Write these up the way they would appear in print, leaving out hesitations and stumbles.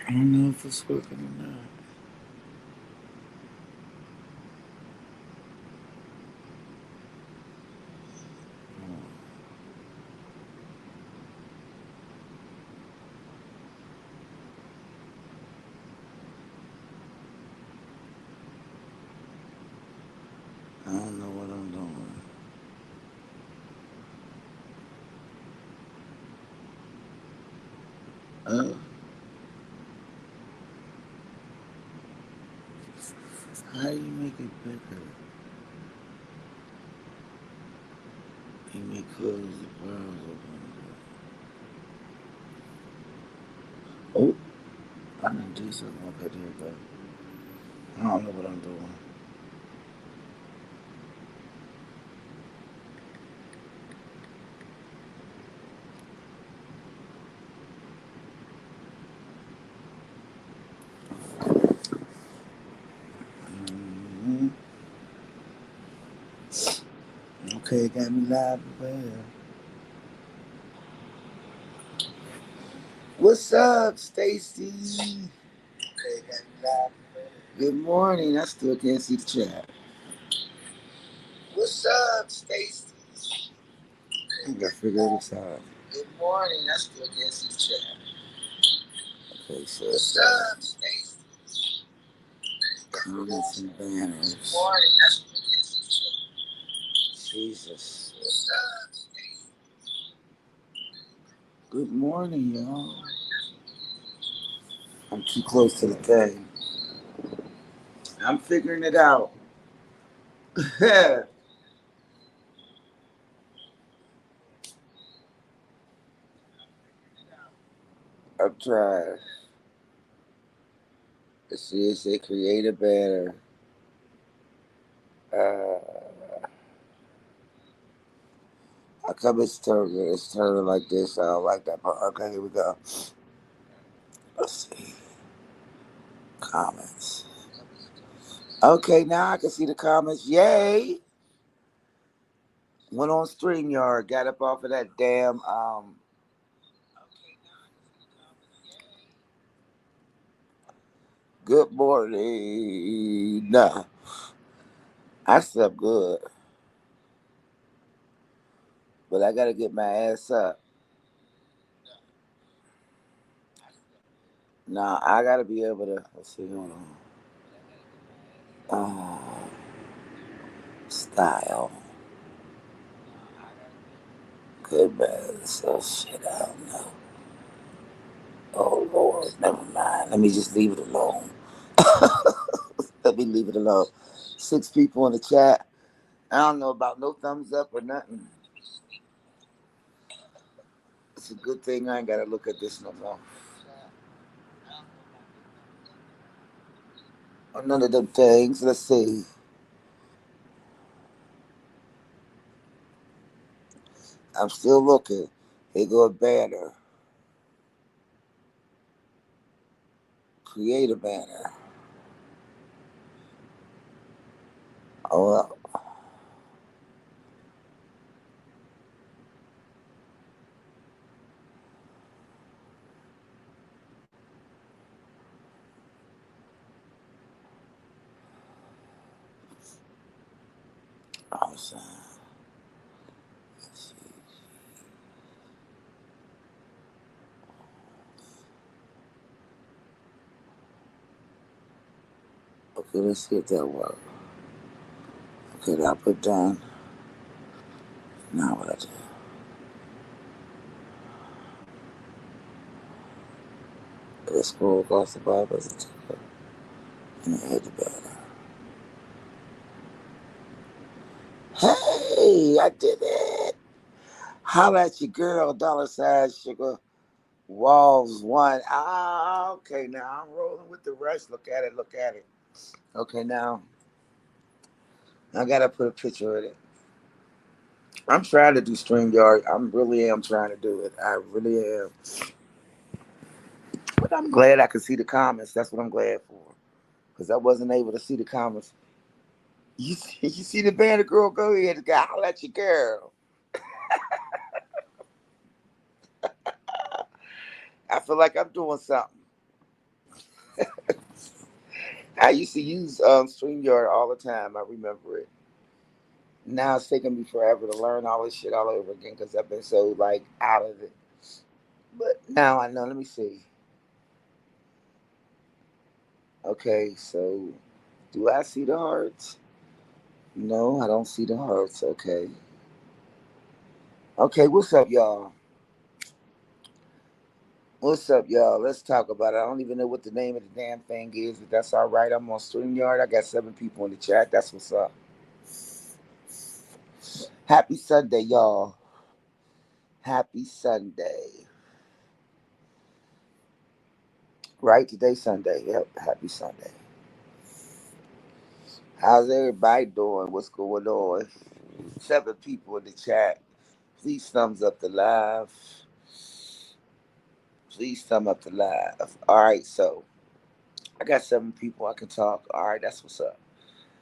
I don't know if it's working or not. I don't know what I'm doing. Uh, how do you make it bigger? You may close the browser. Oh, I didn't do something up here, but I don't know what I'm doing. hmm Okay, got me live aware. What's up, Stacy? Okay, got me live aware. Good morning. I still can't see the chat. What's up, Stacy? I gotta figure this out. Good morning. I still can't see the chat. Okay, so what's up, Stacy? Comments and banners. Good morning. I still can't see the chat. Jesus. What's up, Stacy? Good morning, y'all. I'm too close to the thing. I'm figuring it out. I'm trying. Let's see, it say create a banner. I come it's turning like this. I don't like that part. Okay, here we go. Let's see. Comments. Okay, now I can see the comments. Yay! Went on StreamYard, got up off of that damn good morning. Nah, I slept good, but I gotta get my ass up. Nah, I gotta be able to. Let's see, hold on. Style. Good man. So shit, I don't know. Oh Lord, never mind. Let me just leave it alone. Let me leave it alone. 6 people in the chat. I don't know about no thumbs up or nothing. It's a good thing I ain't gotta look at this no more. Oh, none of them things. Let's see. I'm still looking. Here go a banner. Create a banner. Oh well. I'm saying. Let's see. Okay, let's see if that works. Okay, I put done. Now what I do? Let's scroll across the Bible and I hit the banner. Hey, I did it. Holla at your girl, $ sugar. Walls one. Ah, okay, now I'm rolling with the rest. Look at it, look at it. Okay, now I gotta put a picture of it. I'm trying to do StreamYard. I really am trying to do it. I really am. But I'm glad I could see the comments. That's what I'm glad for. Because I wasn't able to see the comments. You see the banner, girl? Go ahead. Holla at your girl. I feel like I'm doing something. I used to use StreamYard all the time. I remember it. Now it's taking me forever to learn all this shit all over again because I've been so like out of it. But now I know. Let me see. Okay, so do I see the hearts? No, I don't see the hearts. Okay. Okay, what's up, y'all? What's up, y'all? Let's talk about it. I don't even know what the name of the damn thing is, but that's all right. I'm on StreamYard. I got 7 people in the chat. That's what's up. Happy Sunday, y'all. Happy Sunday. Right? Today's Sunday. Yep. Happy Sunday. How's everybody doing? What's going on? 7 people in the chat. Please thumbs up the live. Please thumb up the live. All right, so I got 7 people I can talk. All right, that's what's up.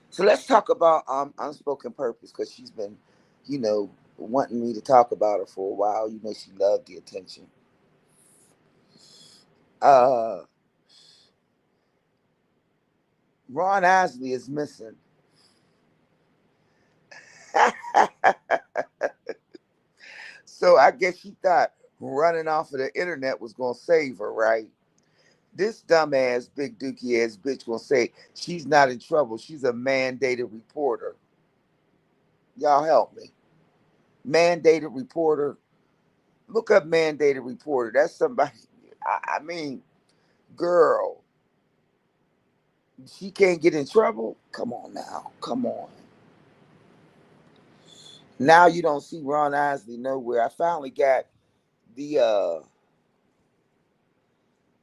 So let's talk about unspoken purpose because she's been, you know, wanting me to talk about her for a while. You know, she loved the attention. Uh, Ron Isley is missing. So I guess she thought running off of the internet was gonna save her, right? This dumbass, big dookie ass bitch gonna say she's not in trouble. She's a mandated reporter. Y'all help me. Mandated reporter. Look up mandated reporter. That's somebody. I mean, girl, she can't get in trouble. Come on now. Come on. Now you don't see Ron Isley nowhere. I finally got the uh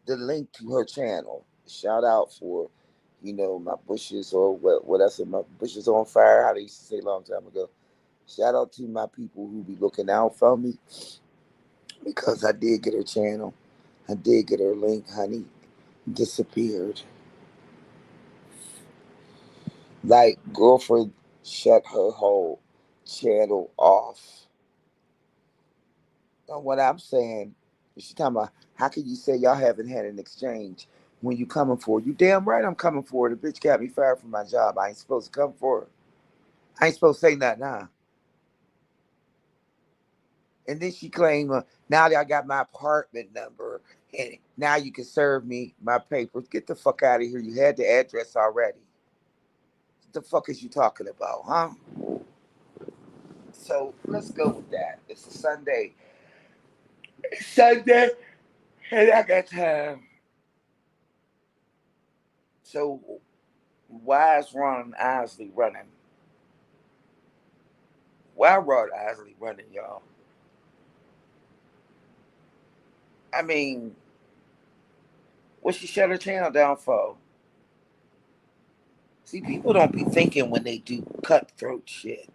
the link to her channel. Shout out for, my bushes or what I said, my bushes on fire, how they used to say a long time ago. Shout out to my people who be looking out for me because I did get her channel. I did get her link, honey. Disappeared. Like, girlfriend shut her whole channel off. And what I'm saying, she's talking about, how can you say y'all haven't had an exchange when you coming for her? You damn right I'm coming for her. The bitch got me fired from my job. I ain't supposed to come for her. I ain't supposed to say nothing, huh? And then she claimed, now that I got my apartment number, and now you can serve me my papers. Get the fuck out of here. You had the address already. What the fuck is you talking about, huh? So let's go with that. It's a Sunday. It's Sunday, and I got time. So why is Ron Isley running? Why Ron Isley running, y'all? I mean, what she shut her channel down for? See, people don't be thinking when they do cutthroat shit.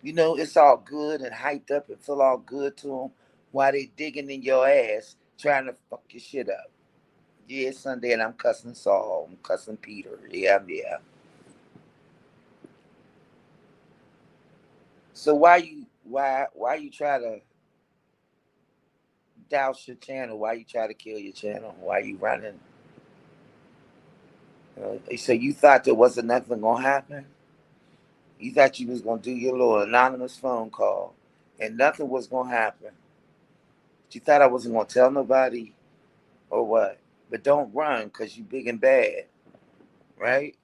It's all good and hyped up and feel all good to them while they digging in your ass trying to fuck your shit up. Yeah, it's Sunday and I'm cussing Saul. I'm cussing Peter. Yeah, yeah. So why you try to douse your channel? Why you try to kill your channel? Why you running? So you thought there wasn't nothing gonna happen? You thought you was gonna do your little anonymous phone call and nothing was gonna happen. You thought I wasn't gonna tell nobody or what? But don't run because you big and bad, right?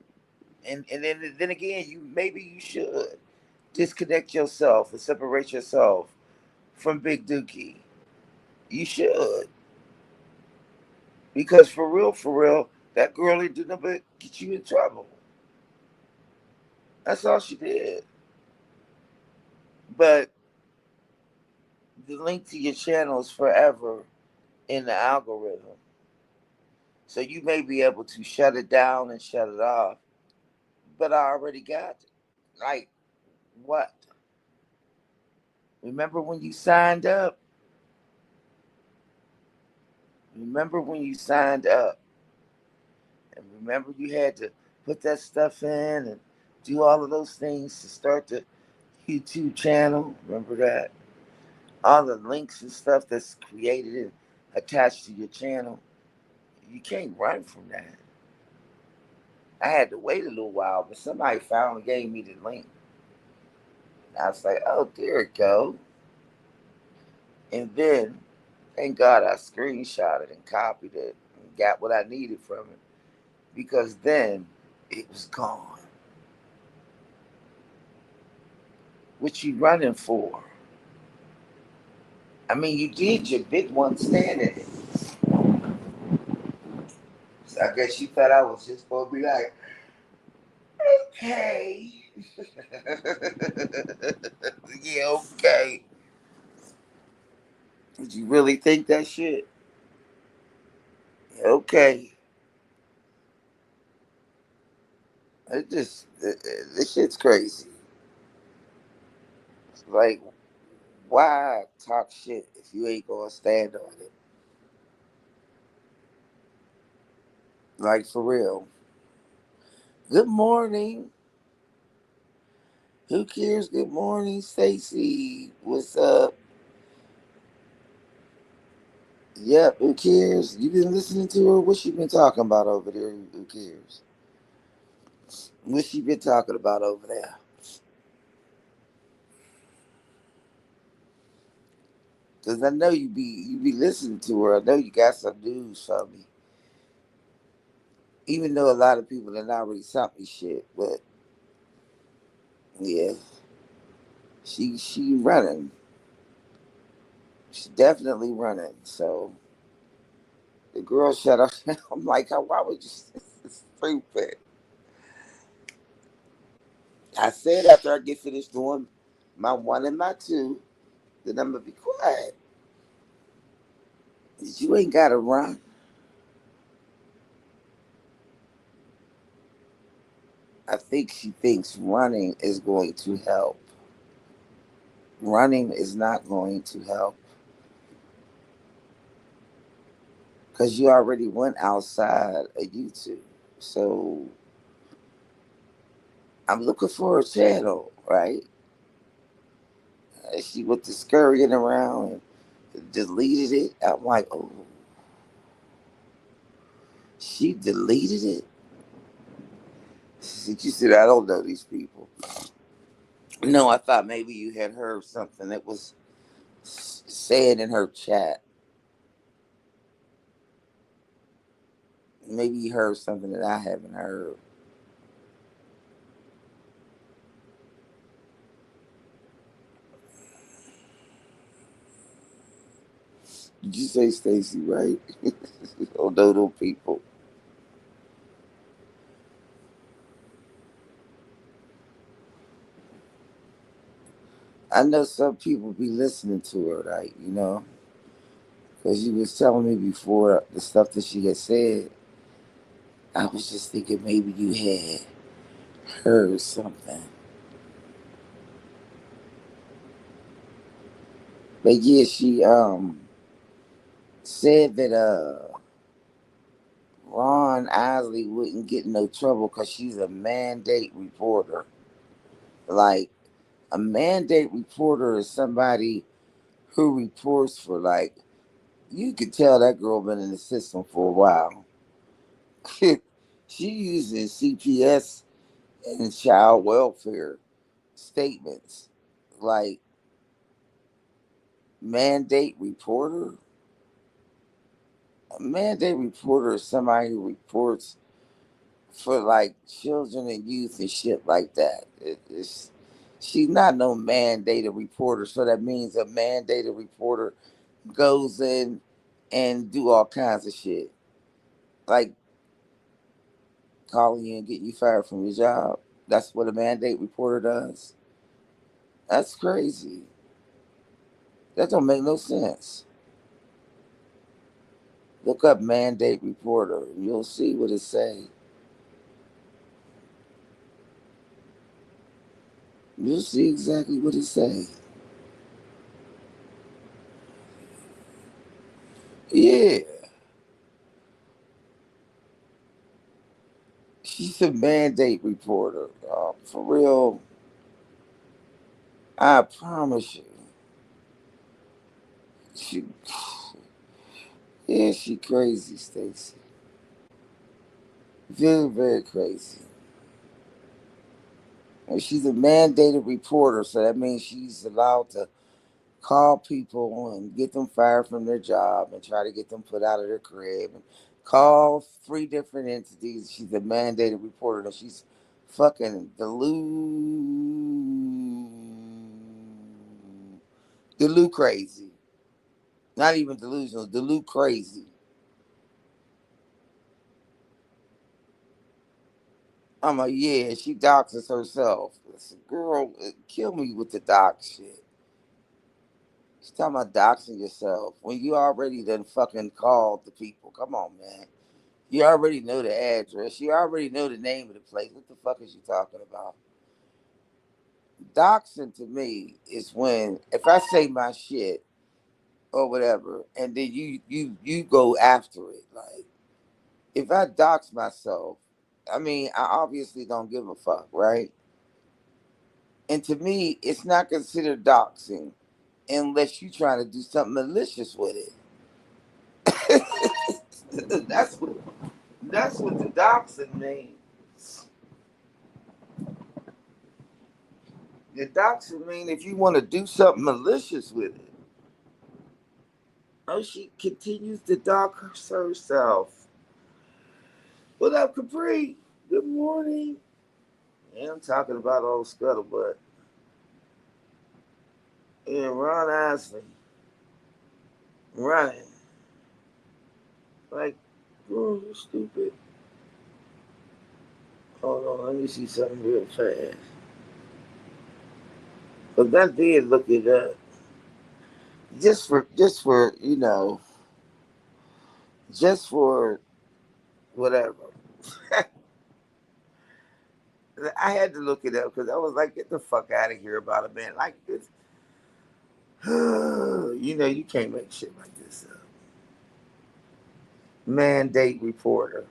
And then again, you should disconnect yourself and separate yourself from Big Dookie. You should, because for real, that girl ain't do nothing but get you in trouble. That's all she did. But the link to your channel is forever in the algorithm. So you may be able to shut it down and shut it off. But I already got it. Like, what? Remember when you signed up? Remember when you signed up? And remember you had to put that stuff in and do all of those things to start the YouTube channel? Remember that? All the links and stuff that's created and attached to your channel. You can't run from that. I had to wait a little while, but somebody finally gave me the link. And I was like, oh, there it go. And then, thank God I screenshotted and copied it and got what I needed from it. Because then it was gone. What you running for? I mean, you did your big one stand in it. So I guess you thought I was just supposed to be like, okay. Yeah, okay. Did you really think that shit? Okay. This shit's crazy. Like, why talk shit if you ain't gonna stand on it? Like, for real. Good morning. Who cares? Good morning, Stacy. What's up? Yep, who cares? You been listening to her? What she been talking about over there? Who cares? What she been talking about over there? Cause I know you be listening to her. I know you got some news for me. Even though a lot of people are not really something shit, but yeah, she running. She's definitely running. So the girl shut up. I'm like, why would you? It's stupid. I said after I get finished doing my one and my two, then I'm gonna be quiet. You ain't gotta run. I think she thinks running is going to help. Running is not going to help because you already went outside of YouTube. So I'm looking for a channel, right? She with the scurrying around and deleted it. I'm like, oh, she deleted it. She said, I don't know these people. No, I thought maybe you had heard something that was said in her chat. Maybe you heard something that I haven't heard. Did you say Stacy, right? Oh, those people. I know some people be listening to her, right? Because you was telling me before the stuff that she had said. I was just thinking maybe you had heard something. But yeah, she said that Ron Isley wouldn't get in no trouble because she's a mandate reporter. Like a mandate reporter is somebody who reports for like you could tell that girl been in the system for a while. She uses CPS and child welfare statements. Like mandate reporter. A mandate reporter is somebody who reports for like children and youth and shit like that. She's not no mandated reporter, so that means a mandated reporter goes in and do all kinds of shit, like calling you and getting you fired from your job. That's what a mandate reporter does. That's crazy. That don't make no sense. Look up mandate reporter and you'll see what it say. You'll see exactly what it say. Yeah, she's a mandate reporter. For real, I promise you. She, yeah, she crazy, Stacy. Very, very crazy. And she's a mandated reporter, so that means she's allowed to call people and get them fired from their job and try to get them put out of their crib and call three different entities. She's a mandated reporter and she's fucking Delu crazy. Not even delusional, Delu crazy. I'm like, yeah, she doxes herself. I said, girl, kill me with the dox shit. She's talking about doxing yourself when you already done fucking called the people. Come on, man. You already know the address. You already know the name of the place. What the fuck is you talking about? Doxing to me is when if I say my shit or whatever, and then you go after it. Like if I dox myself, I mean I obviously don't give a fuck, right? And to me, it's not considered doxing unless you trying to do something malicious with it. That's what the doxing means. The doxing mean if you want to do something malicious with it. Oh, she continues to dox herself. What up, Capri? Good morning. Yeah, I'm talking about old Scuttlebutt. Yeah, Ron Ashley running. Like, oh, you stupid. Hold on, let me see something real fast. But that did look it up. Just for just for whatever. I had to look it up because I was like, get the fuck out of here about a man like this. You can't make shit like this up. Mandate reporter.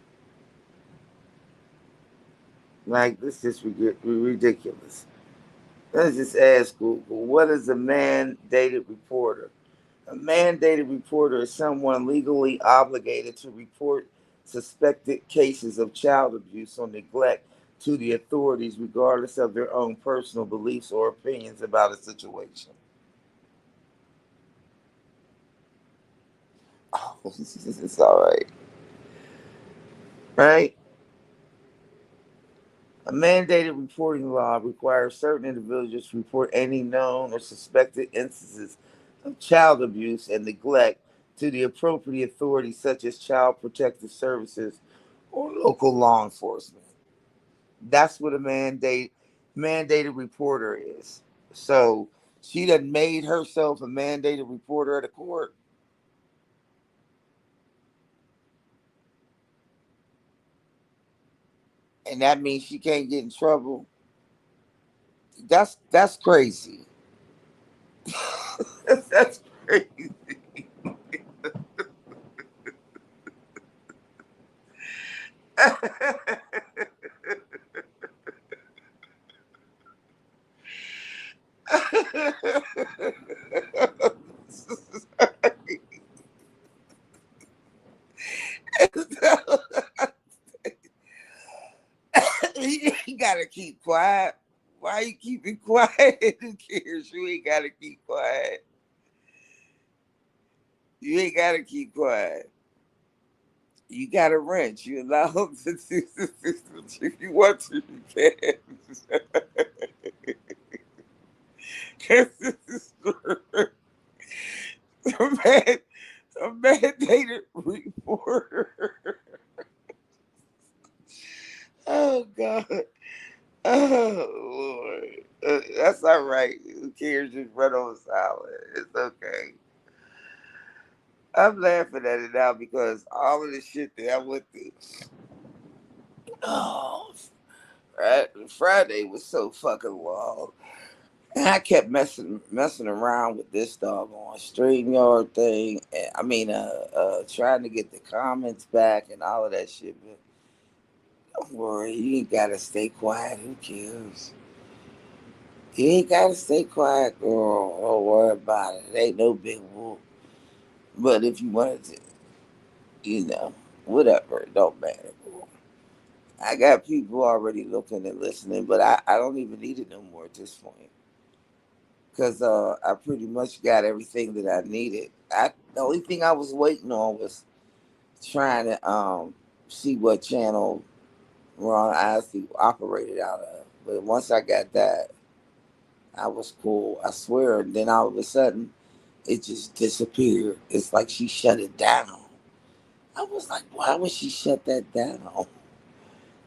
Like, this is ridiculous. Let's just ask Google, what is a mandated reporter? A mandated reporter is someone legally obligated to report suspected cases of child abuse or neglect to the authorities, regardless of their own personal beliefs or opinions about a situation. Oh, it's all right. Right? A mandated reporting law requires certain individuals to report any known or suspected instances of child abuse and neglect to the appropriate authorities such as Child Protective Services or local law enforcement. That's what a mandated reporter is. So she done made herself a mandated reporter at a court, and that means she can't get in trouble. That's crazy. That's crazy. You gotta keep quiet. Why you keeping quiet? Who cares? You ain't gotta keep quiet. You ain't gotta keep quiet. You got a wrench. You allowed to do if you want to, you can. a man, a mandated reporter. Oh God. Oh Lord. That's all right. Who cares? Just run on silent. It's okay. I'm laughing at it now because all of the shit that I went through. Oh, right. Friday was so fucking long. And I kept messing around with this doggone StreamYard thing. And, I mean, trying to get the comments back and all of that shit. But don't worry, you ain't gotta stay quiet. Who cares? You ain't gotta stay quiet, girl. Don't worry about it. It ain't no big whoop. But if you wanted to, whatever. It don't matter, girl. I got people already looking and listening, but I don't even need it no more at this point because I pretty much got everything that I needed. The only thing I was waiting on was trying to see what channel Ron Isley operated out of. But once I got that, I was cool. I swear. And then all of a sudden, it just disappeared. It's like she shut it down. I was like, why would she shut that down?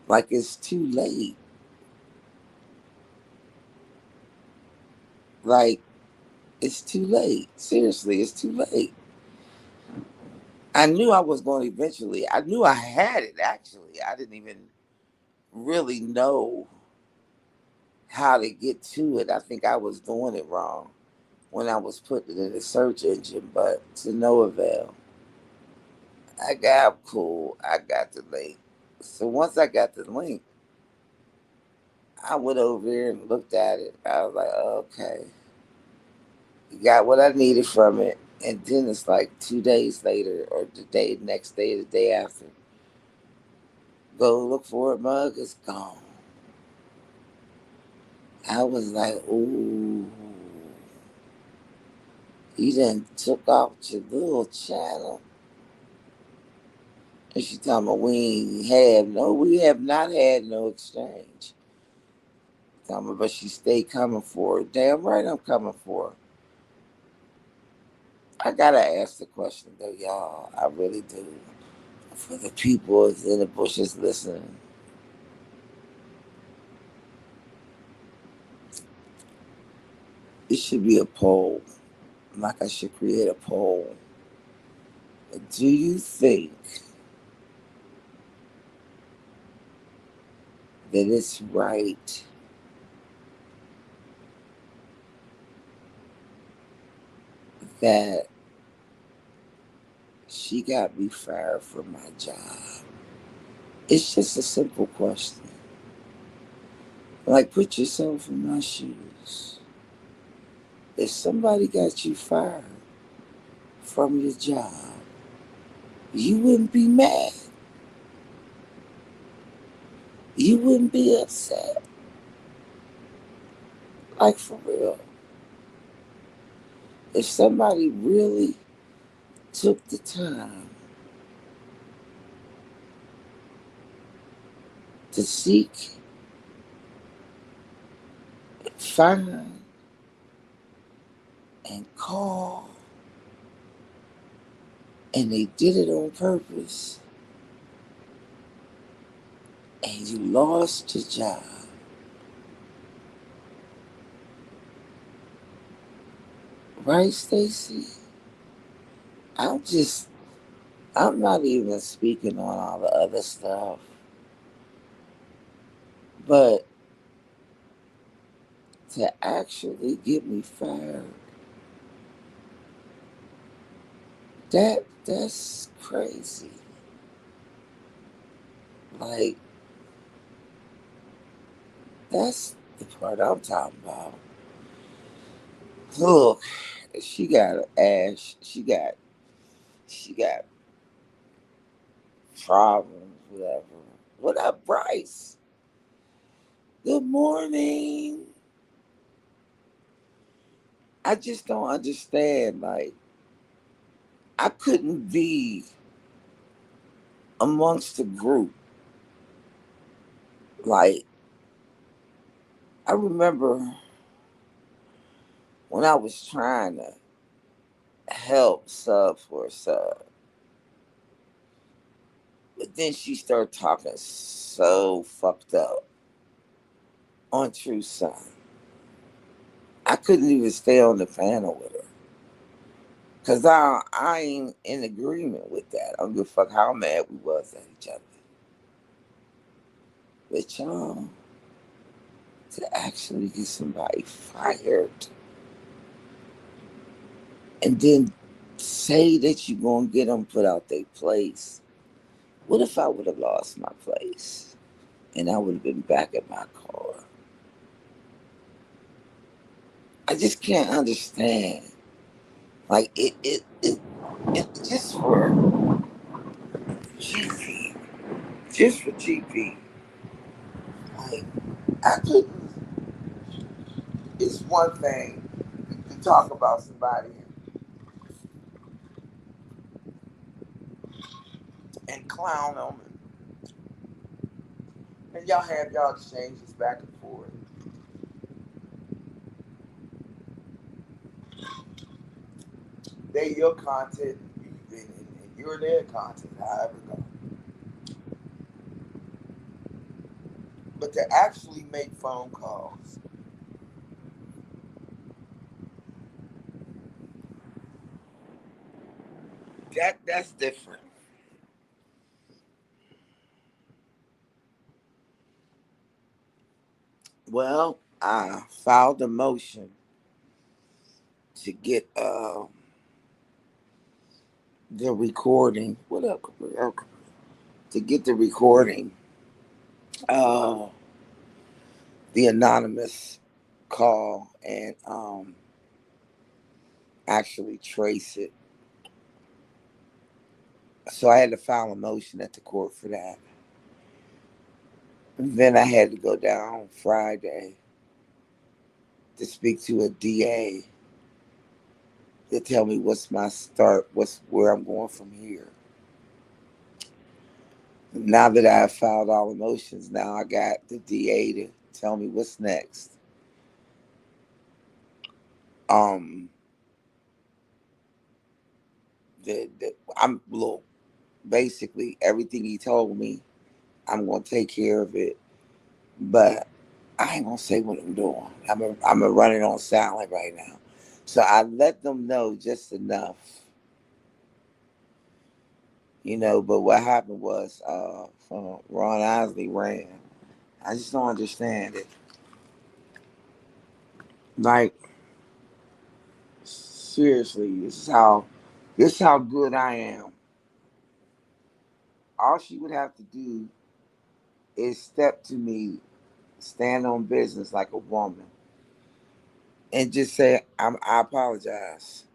Like it's too late. Like it's too late. Seriously, it's too late. I knew I was going to eventually. I knew I had it actually. I didn't even really know how to get to it. I think I was doing it wrong when I was putting it in the search engine, but to no avail. I got cool. I got the link. So once I got the link, I went over there and looked at it. I was like, okay, you got what I needed from it. And then it's like 2 days later, or the day, next day, the day after, go look for it, mug, it's gone. I was like, ooh, you done took off your little channel. And she talking about we have not had no exchange. Talking about, but she stayed coming for it. Damn right I'm coming for her. I gotta ask the question though, y'all. I really do. For the people in the bushes listening, it should be a poll. Like I should create a poll. Do you think that it's right that she got me fired from my job? It's just a simple question. Like, put yourself in my shoes. If somebody got you fired from your job, you wouldn't be mad. You wouldn't be upset. Like, for real. If somebody really took the time to seek, find, and call, and they did it on purpose, and you lost your job, right, Stacy? I'm just, I'm not even speaking on all the other stuff, but to actually get me fired, that's crazy. Like, that's the part I'm talking about. Look, she got ash. She got problems, whatever. What up, Bryce? Good morning. I just don't understand. Like, I couldn't be amongst the group. Like, I remember when I was trying to help sub for a sub, but then she started talking so fucked up on True Sun. I couldn't even stay on the panel with her. Cause I ain't in agreement with that. I don't give a fuck how mad we was at each other. But y'all, to actually get somebody fired and then say that you're gonna get them put out their place. What if I would have lost my place and I would have been back at my car? I just can't understand. Like it just for GP, just for GP. Like, I couldn't. It's one thing to talk about somebody and clown them, and y'all have y'all exchanges back and forth. They your content, and you're their content, however it goes. But to actually make phone calls, that's different. Well, I filed a motion to get the recording. What up, Capri? Okay. To get the recording, uh, the anonymous call, and actually trace it. So I had to file a motion at the court for that. And then I had to go down Friday to speak to a DA to tell me what's my start, what's where I'm going from here. Now that I have filed all the motions, now I got the DA to tell me what's next. Um, I'm look, basically everything he told me, I'm gonna take care of it, but I ain't gonna say what I'm doing. I'm a run it on silent right now. So I let them know just enough, But what happened was, Ron Isley ran. I just don't understand it. Like, seriously, this is how good I am. All she would have to do is step to me, stand on business like a woman, and just say, I apologize.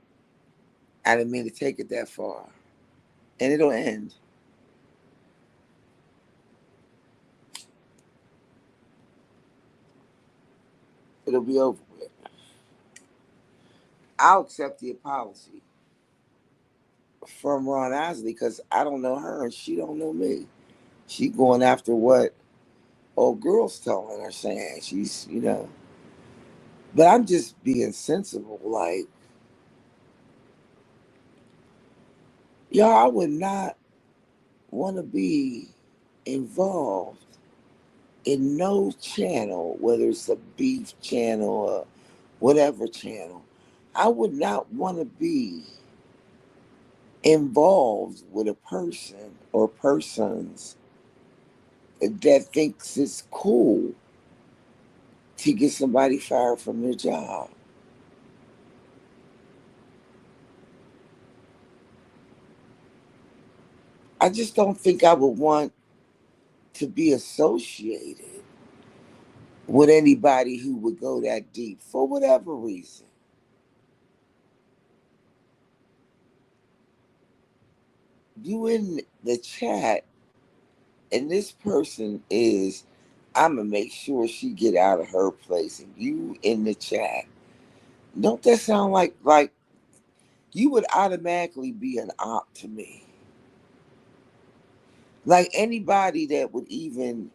I didn't mean to take it that far. And it'll end. It'll be over with. I'll accept the apology from Ron Isley because I don't know her and she don't know me. She going after what old girl's telling her, saying she's. But I'm just being sensible. Like, y'all, I would not want to be involved in no channel, whether it's a beef channel or whatever channel. I would not want to be involved with a person or persons that thinks it's cool to get somebody fired from their job. I just don't think I would want to be associated with anybody who would go that deep for whatever reason. You in the chat, and this person is, I'm gonna make sure she get out of her place, and you in the chat. Don't that sound like you would automatically be an op to me? Like anybody that would even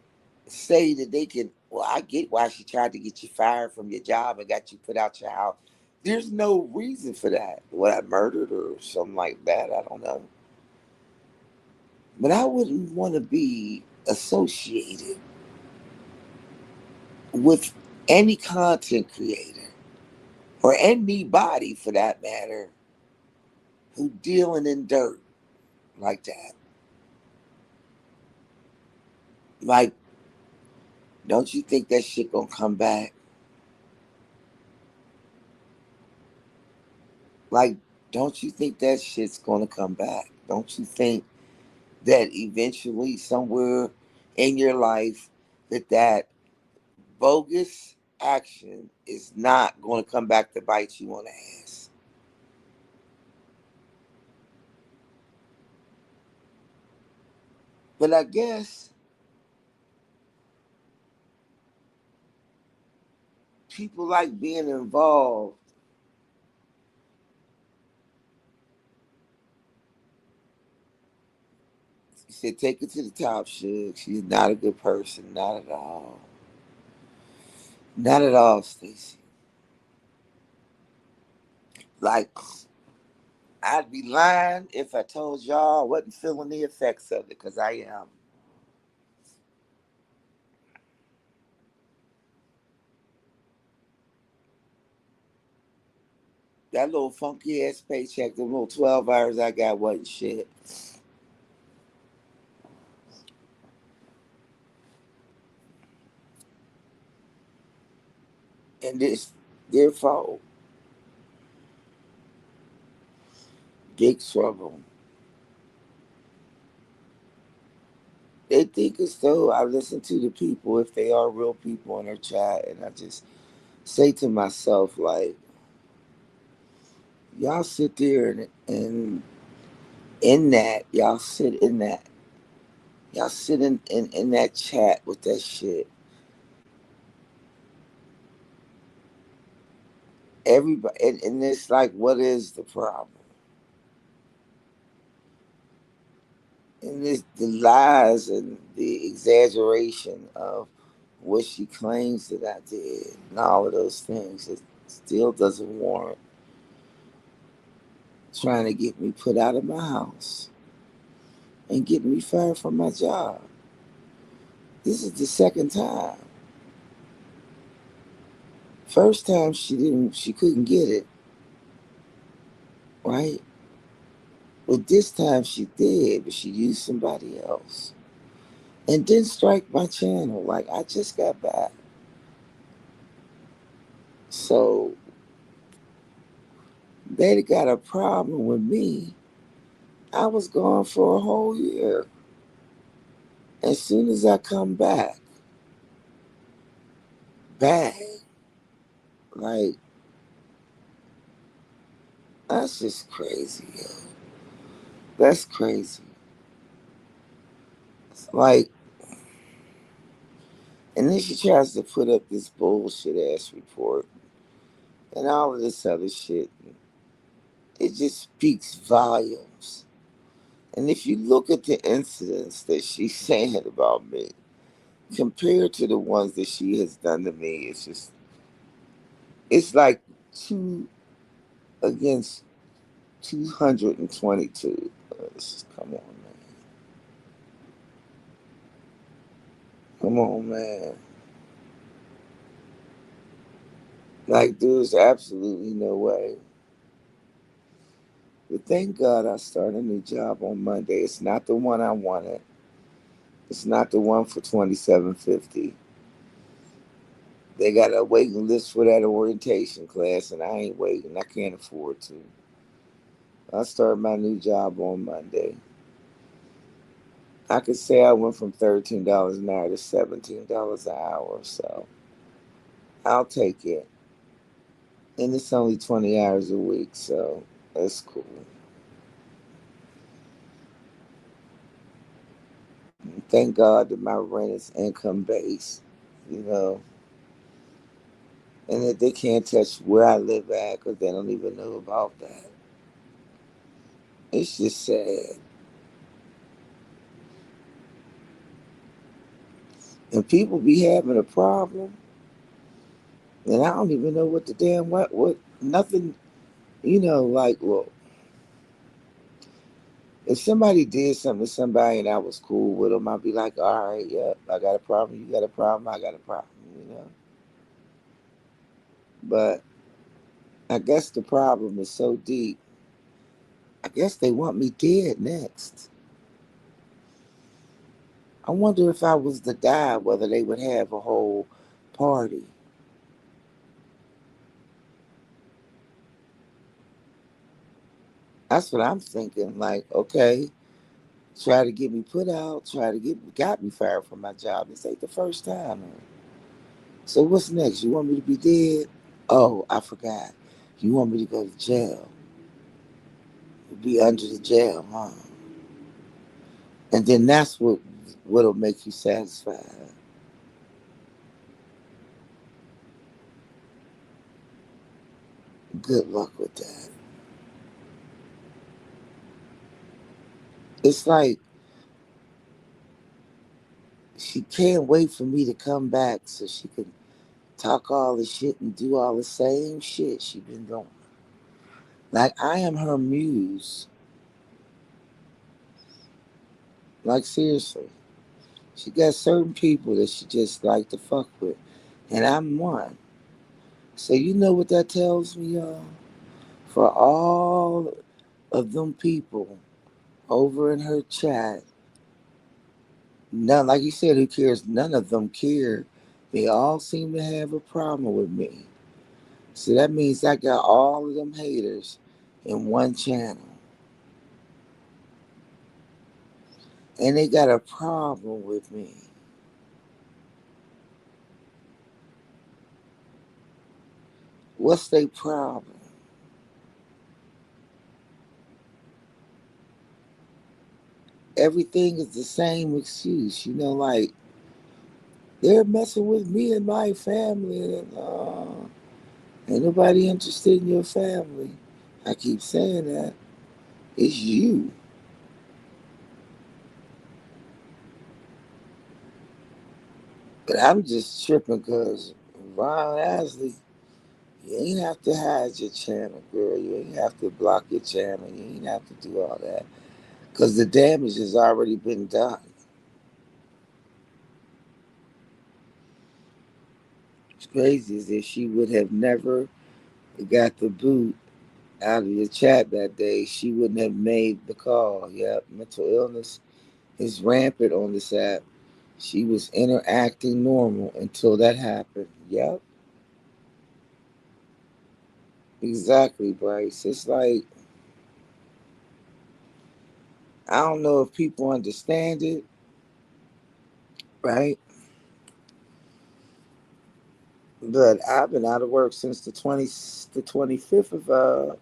say that they can, well, I get why she tried to get you fired from your job and got you put out your house. There's no reason for that. What, I murdered or something like that? I don't know. But I wouldn't want to be associated with any content creator or anybody for that matter who dealing in dirt like that. Like, don't you think that shit gonna come back? Like, don't you think that shit's gonna come back? Don't you think that eventually, somewhere in your life, that bogus action is not going to come back to bite you on the ass? But I guess people like being involved. She said, take it to the top, Suge. She's not a good person. Not at all. Not at all, Stacey. Like, I'd be lying if I told y'all I wasn't feeling the effects of it, because I am. That little funky ass paycheck, the little 12 hours I got wasn't shit. And this, their fault. Big trouble. They think as though I listen to the people if they are real people in their chat, and I just say to myself, like, y'all sit there and in that, y'all sit in that, y'all sit in that chat with that shit. Everybody, and it's like, what is the problem? And it's the lies and the exaggeration of what she claims that I did and all of those things. It still doesn't warrant trying to get me put out of my house and get me fired from my job. This is the second time. First time she couldn't get it, right? But this time she did, but she used somebody else. And didn't strike my channel. Like, I just got back. So they got a problem with me. I was gone for a whole year. As soon as I come back, like, that's just crazy, yo. That's crazy. Like, and then she tries to put up this bullshit ass report and all of this other shit. It just speaks volumes. And if you look at the incidents that she's saying about me, compared to the ones that she has done to me, it's like two against 222. Come on, man. Come on, man. Like, there's absolutely no way. But thank God I started a new job on Monday. It's not the one I wanted. It's not the one for 2750. They got a waiting list for that orientation class, and I ain't waiting. I can't afford to. I started my new job on Monday. I could say I went from $13 an hour to $17 an hour, so I'll take it. And it's only 20 hours a week, so that's cool. Thank God that my rent is income based, you know, and that they can't touch where I live at because they don't even know about that. It's just sad. And people be having a problem, and I don't even know what the damn what nothing, like, well, if somebody did something to somebody and I was cool with them, I'd be like, all right, yep, I got a problem, you got a problem, I got a problem. But I guess the problem is so deep. I guess they want me dead next. I wonder if I was to die, whether they would have a whole party. That's what I'm thinking. Like, okay, try to get me put out, got me fired from my job. This ain't the first time. So what's next? You want me to be dead? Oh, I forgot. You want me to go to jail? Be under the jail, huh? And then that's what'll make you satisfied. Good luck with that. It's like she can't wait for me to come back so she can talk all the shit and do all the same shit she been doing. Like I am her muse. Like seriously. She got certain people that she just like to fuck with. And I'm one. So you know what that tells me, y'all? For all of them people over in her chat, none, like you said, who cares? None of them care. They all seem to have a problem with me. So that means I got all of them haters in one channel. And they got a problem with me. What's their problem? Everything is the same excuse, like they're messing with me and my family, and ain't nobody interested in your family. I keep saying that. It's you. But I'm just tripping because Ron Asley, you ain't have to hide your channel, girl. You ain't have to block your channel. You ain't have to do all that. Because the damage has already been done. What's crazy is that she would have never got the boot out of your chat that day. She wouldn't have made the call. Yep, mental illness is rampant on this app. She was interacting normal until that happened. Yep, exactly, Bryce. It's like, I don't know if people understand it, right? But I've been out of work since the 25th of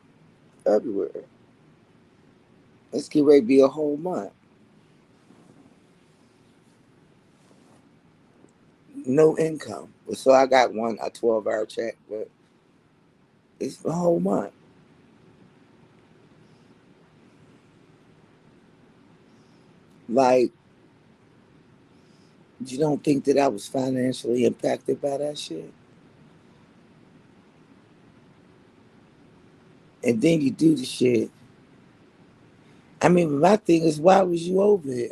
February. It's getting ready to be a whole month. No income. So I got a 12-hour check, but it's a whole month. Like, you don't think that I was financially impacted by that shit? And then you do the shit. I mean, my thing is, why was you over here?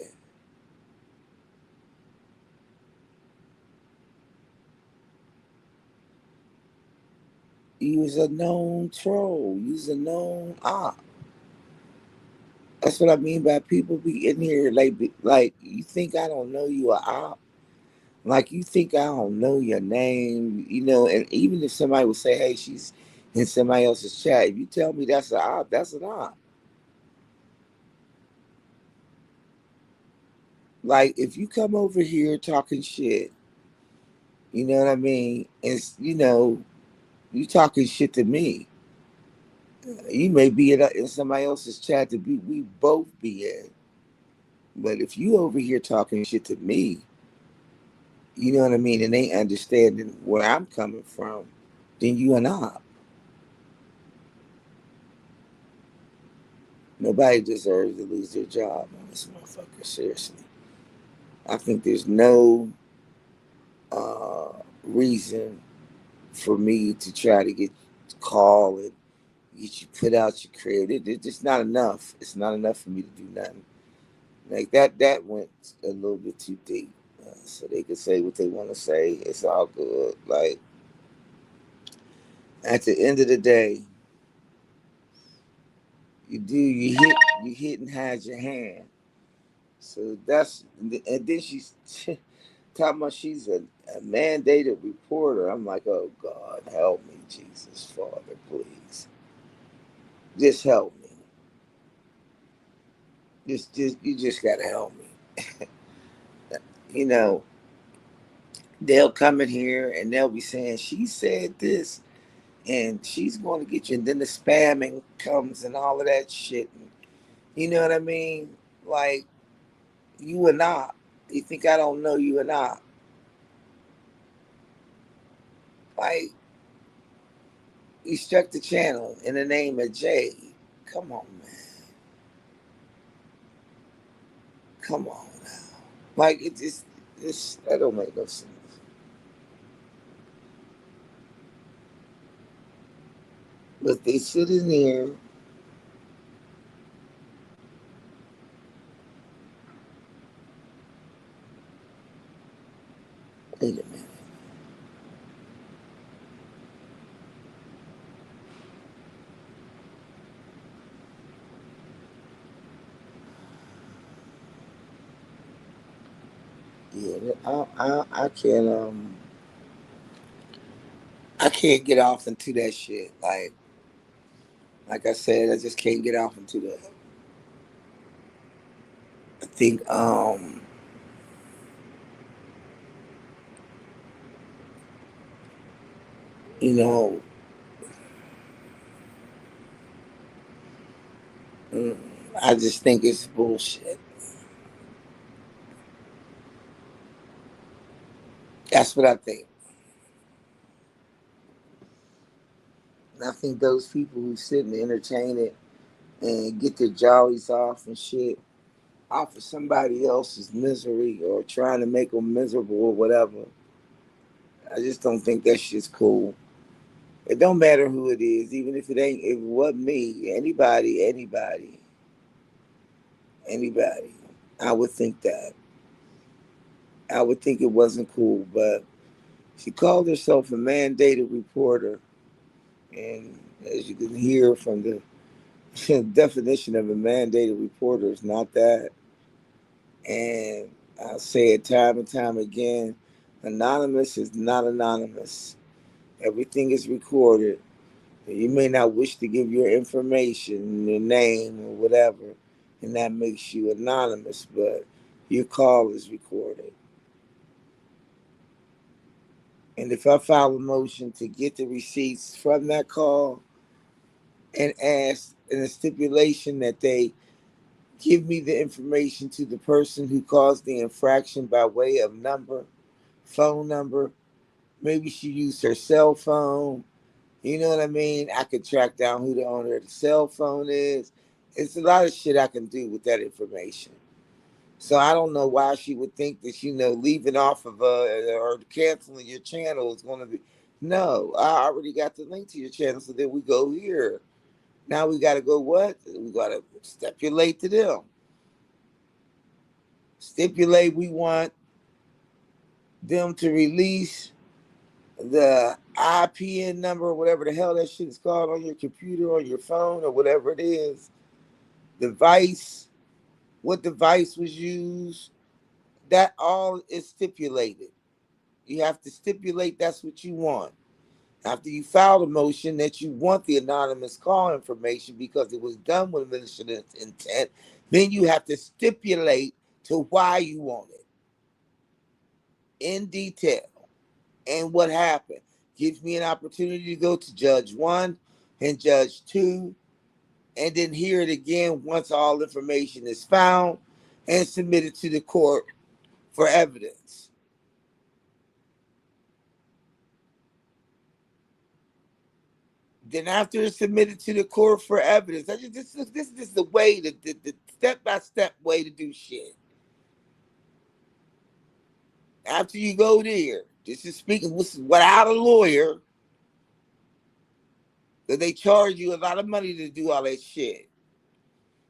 You was a known troll. You was a known op. That's what I mean by people be in here like you think I don't know you a op. Like you think I don't know your name, and even if somebody would say, hey, she's in somebody else's chat, if you tell me that's an op, that's an op. Like if you come over here talking shit, you know what I mean? It's you talking shit to me. You may be in somebody else's chat to be we both be in. But if you over here talking shit to me, you know what I mean, and they understanding where I'm coming from, then you and I. Nobody deserves to lose their job on this motherfucker. Seriously, I think there's no uh, reason for me to try to get call and get you put out your crib. It's just not enough. It's not enough for me to do nothing like that. That went a little bit too deep. So they could say what they want to say. It's all good. Like at the end of the day, you hit and hide your hand. So that's and then she's talking about she's a mandated reporter. I'm like, oh God, help me, Jesus, Father, please, just help me. Just you just gotta help me. You know, they'll come in here and they'll be saying she said this and she's going to get you, and then the spamming comes and all of that shit. And, you know what I mean? Like you and I. You think I don't know you and I? Like You struck the channel in the name of Jay. Come on, man. Come on now. Like it just that don't make no sense. But they sit in there. Wait a minute. Yeah, I can't I can't get off into that shit. Like I said, I just can't get off into that. I think you know, mm, I just think it's bullshit. That's what I think. And I think those people who sit and entertain it and get their jollies off and shit off of somebody else's misery or trying to make them miserable or whatever. I just don't think that shit's cool. It don't matter who it is, even if if it wasn't me, anybody. I would think that. I would think it wasn't cool, but she called herself a mandated reporter, and as you can hear from the definition of a mandated reporter, is not that. And I'll say it time and time again: anonymous is not anonymous. Everything is recorded. You may not wish to give your information, your name, or whatever, and that makes you anonymous, but your call is recorded. And if I file a motion to get the receipts from that call and ask in a stipulation that they give me the information to the person who caused the infraction by way of number, phone number, maybe she used her cell phone. You know what I mean? I could track down who the owner of the cell phone is. It's a lot of shit I can do with that information. So I don't know why she would think that, leaving off of or canceling your channel is going to be. No, I already got the link to your channel. So then we go here. Now we got to go what? We got to stipulate to them. Stipulate we want them to release the IPN number or whatever the hell that shit is called on your computer or your phone or whatever it is, device, what device was used, that all is stipulated. You have to stipulate that's what you want. After you file the motion that you want the anonymous call information because it was done with malicious intent, then you have to stipulate to why you want it in detail and what happened. Gives me an opportunity to go to Judge 1 and Judge 2 and then hear it again once all information is found and submitted to the court for evidence. Then after it's submitted to the court for evidence, this is the way, the step-by-step way to do shit. After you go there, this is speaking without a lawyer, because they charge you a lot of money to do all that shit.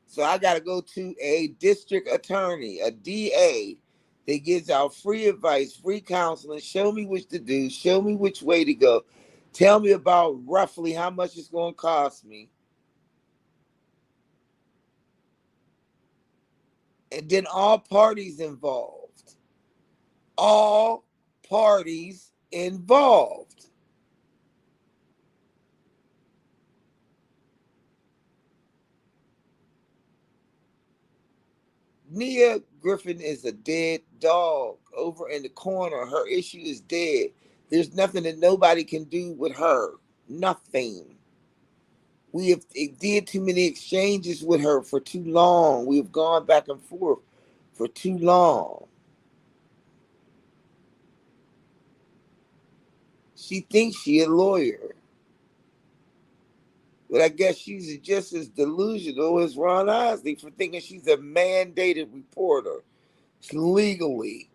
So I got to go to a district attorney, a DA, that gives out free advice, free counseling, show me what to do, show me which way to go, tell me about roughly how much it's going to cost me. And then all parties involved. Nia Griffin is a dead dog over in the corner. Her issue is dead. There's nothing that nobody can do with her. Nothing. We have did too many exchanges with her for too long. We've gone back and forth for too long. She thinks she a lawyer. But I guess she's just as delusional as Ron Osley for thinking she's a mandated reporter. It's legally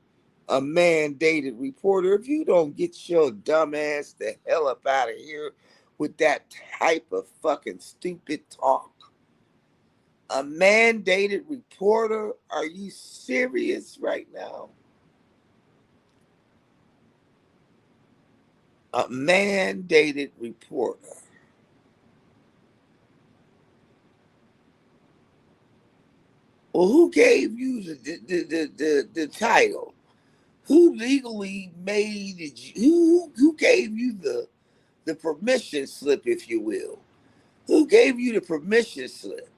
a mandated reporter. If you don't get your dumb ass the hell up out of here with that type of fucking stupid talk. A mandated reporter? Are you serious right now? A mandated reporter. Well, who gave you the title? Who legally made it? Who gave you the permission slip, if you will? Who gave you the permission slip?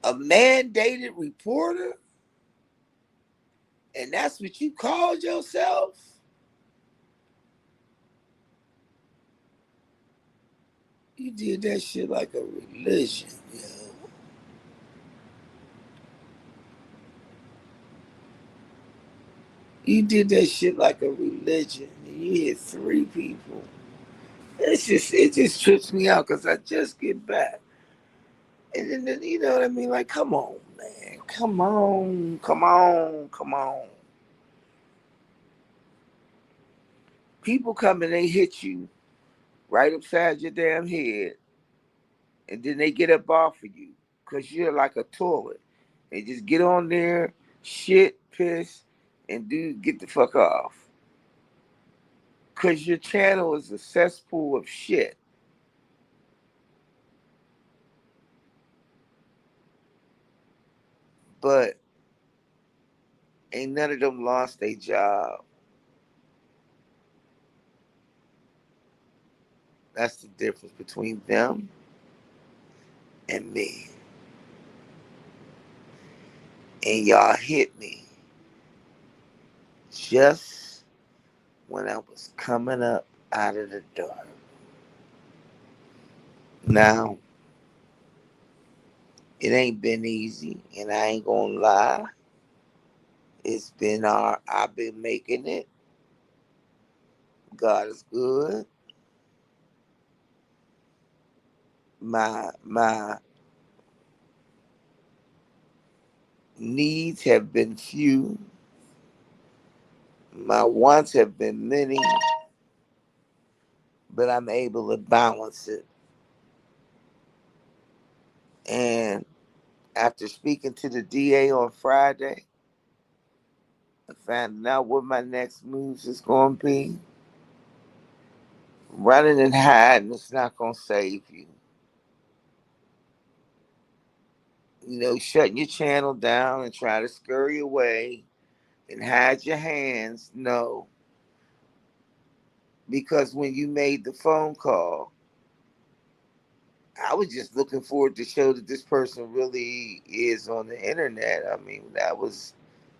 A mandated reporter? And that's what you called yourself? You did that shit like a religion, yo. You did that shit like a religion. And you hit 3 people. It just trips me out because I just get back. And then, you know what I mean? Like, come on, man. Come on. Come on. Come on. People come and they hit you right upside your damn head. And then they get up off of you because you're like a toilet. They just get on there, shit, piss, and get the fuck off. Because your channel is a cesspool of shit. But ain't none of them lost their job. That's the difference between them and me. And y'all hit me just when I was coming up out of the dark. Now, it ain't been easy, and I ain't gonna lie. It's been I've been making it. God is good. My needs have been few. My wants have been many, but I'm able to balance it. And after speaking to the DA on Friday, and finding out what my next moves is going to be, running and hiding is not going to save you. You know, shutting your channel down and try to scurry away and hide your hands, no. Because when you made the phone call, I was just looking forward to show that this person really is on the internet. I mean, that was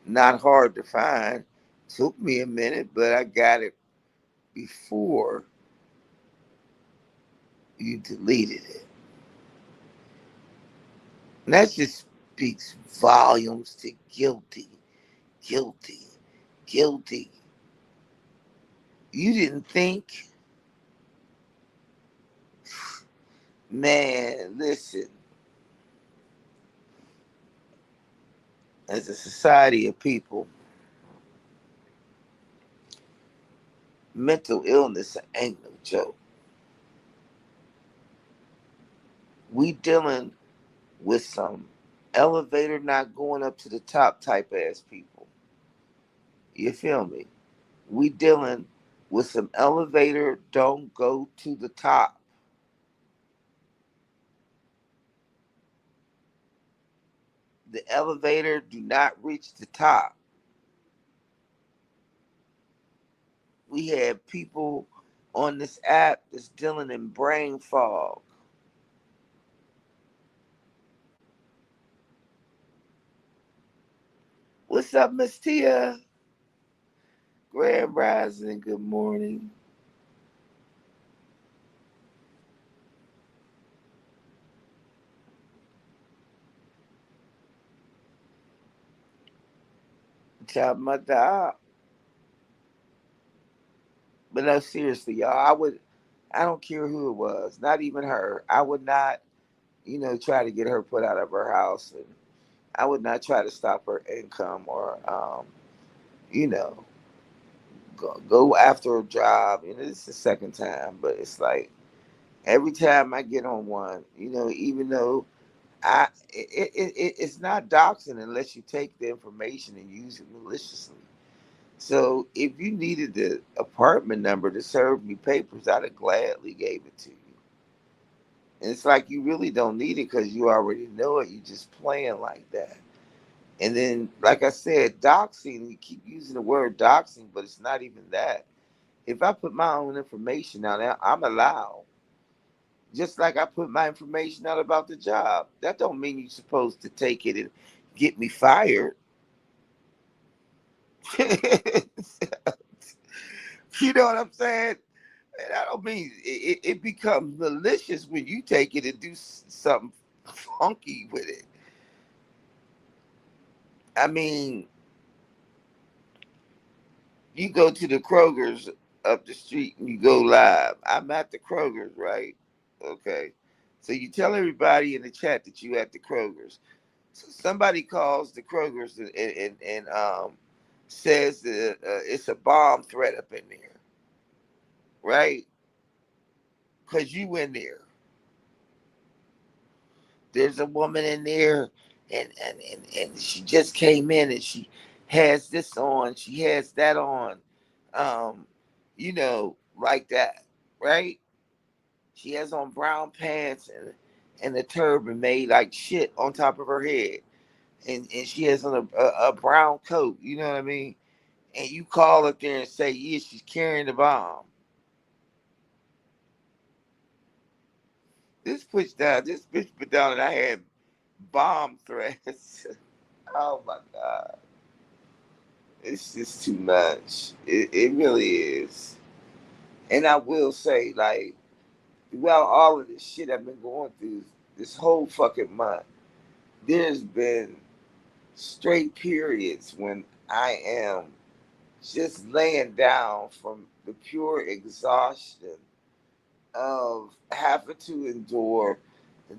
not hard to find. Took me a minute, but I got it before you deleted it. And that just speaks volumes to guilty, guilty, guilty. You didn't think, man, listen, as a society of people, mental illness ain't no joke. We dealing with some elevator not going up to the top type ass people. You feel me? We dealing with some elevator don't go to the top. The elevator do not reach the top. We had people on this app that's dealing in brain fog. What's up, Miss Tia? Grand Rising, good morning. Chop my dog. But no, seriously, y'all, I don't care who it was, not even her. I would not, try to get her put out of her house, and I would not try to stop her income or, you know, go after a job. This is the second time, but it's like every time I get on one, even though it's not doxing unless you take the information and use it maliciously. So if you needed the apartment number to serve me papers, I'd have gladly gave it to you. And it's like you really don't need it because you already know it. You just playing like that. And then, like I said, doxing, you keep using the word doxing, but it's not even that. If I put my own information out there, I'm allowed. Just like I put my information out about the job. That don't mean you're supposed to take it and get me fired. You know what I'm saying? And I don't mean it becomes malicious when you take it and do something funky with it. I mean, you go to the Kroger's up the street and you go live. I'm at the Kroger's, right? Okay. So you tell everybody in the chat that you at the Kroger's. So somebody calls the Kroger's and says that it's a bomb threat up in there, right? Because you in there. There's a woman in there, and she just came in and she has this on, she has that on, um, like that, right? She has on brown pants and a turban made like shit on top of her head, and she has on a brown coat. You know what I mean? And you call up there and say, yeah, she's carrying the bomb. This bitch put down that I had bomb threats. Oh my god. It's just too much. It really is. And I will say, like, throughout all of this shit I've been going through this whole fucking month, there's been straight periods when I am just laying down from the pure exhaustion of having to endure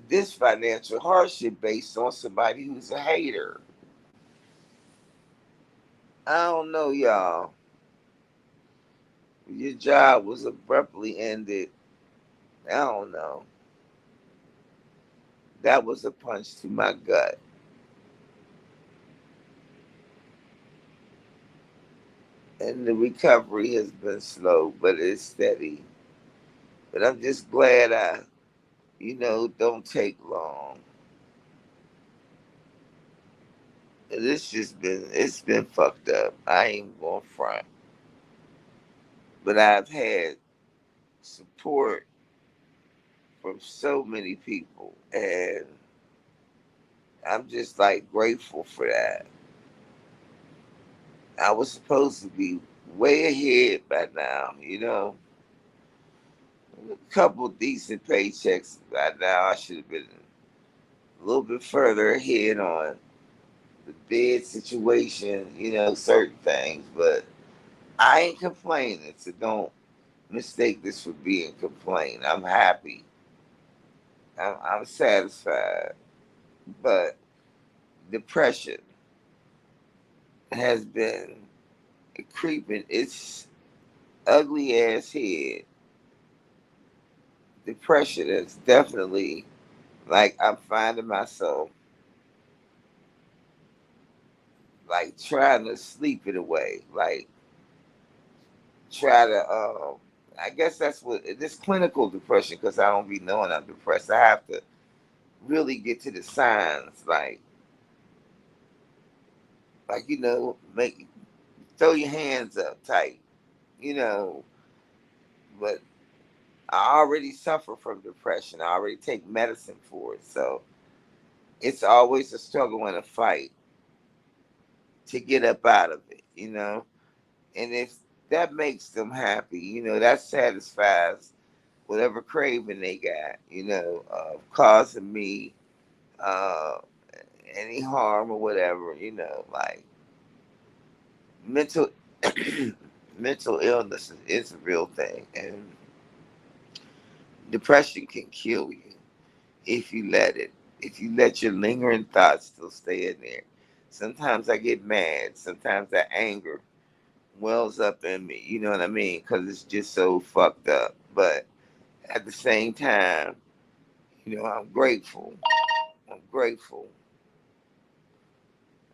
this financial hardship based on somebody who's a hater. I don't know, y'all. Your job was abruptly ended. I don't know. That was a punch to my gut. And the recovery has been slow, but it's steady. But I'm just glad don't take long. It's been fucked up. I ain't going front. But I've had support from so many people, and I'm just like grateful for that. I was supposed to be way ahead by now. A couple decent paychecks by now. I should have been a little bit further ahead on the bed situation, certain things, but I ain't complaining, so don't mistake this for being complaining. I'm happy. I'm satisfied. But depression has been creeping its ugly ass head. Depression is definitely like I'm finding myself like trying to sleep it away. Like try to I guess that's what this clinical depression, because I don't be knowing I'm depressed. I have to really get to the signs, like make throw your hands up tight, you know. But I already suffer from depression. I already take medicine for it, so it's always a struggle and a fight to get up out of it. And if that makes them happy, that satisfies whatever craving they got, of causing me uh, any harm or whatever, like mental mental illness is a real thing, and Depression can kill you if you let it. If you let your lingering thoughts still stay in there. Sometimes I get mad. Sometimes that anger wells up in me. You know what I mean? Because it's just so fucked up. But at the same time, I'm grateful. I'm grateful.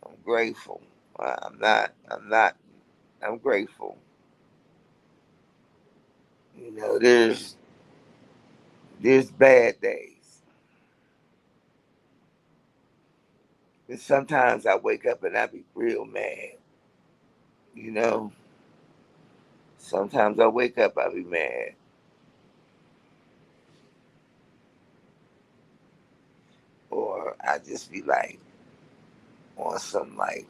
I'm grateful. I'm not. I'm not. I'm grateful. There's bad days. And sometimes I wake up and I be real mad. You know. Sometimes I wake up, I be mad. Or I just be like on some like,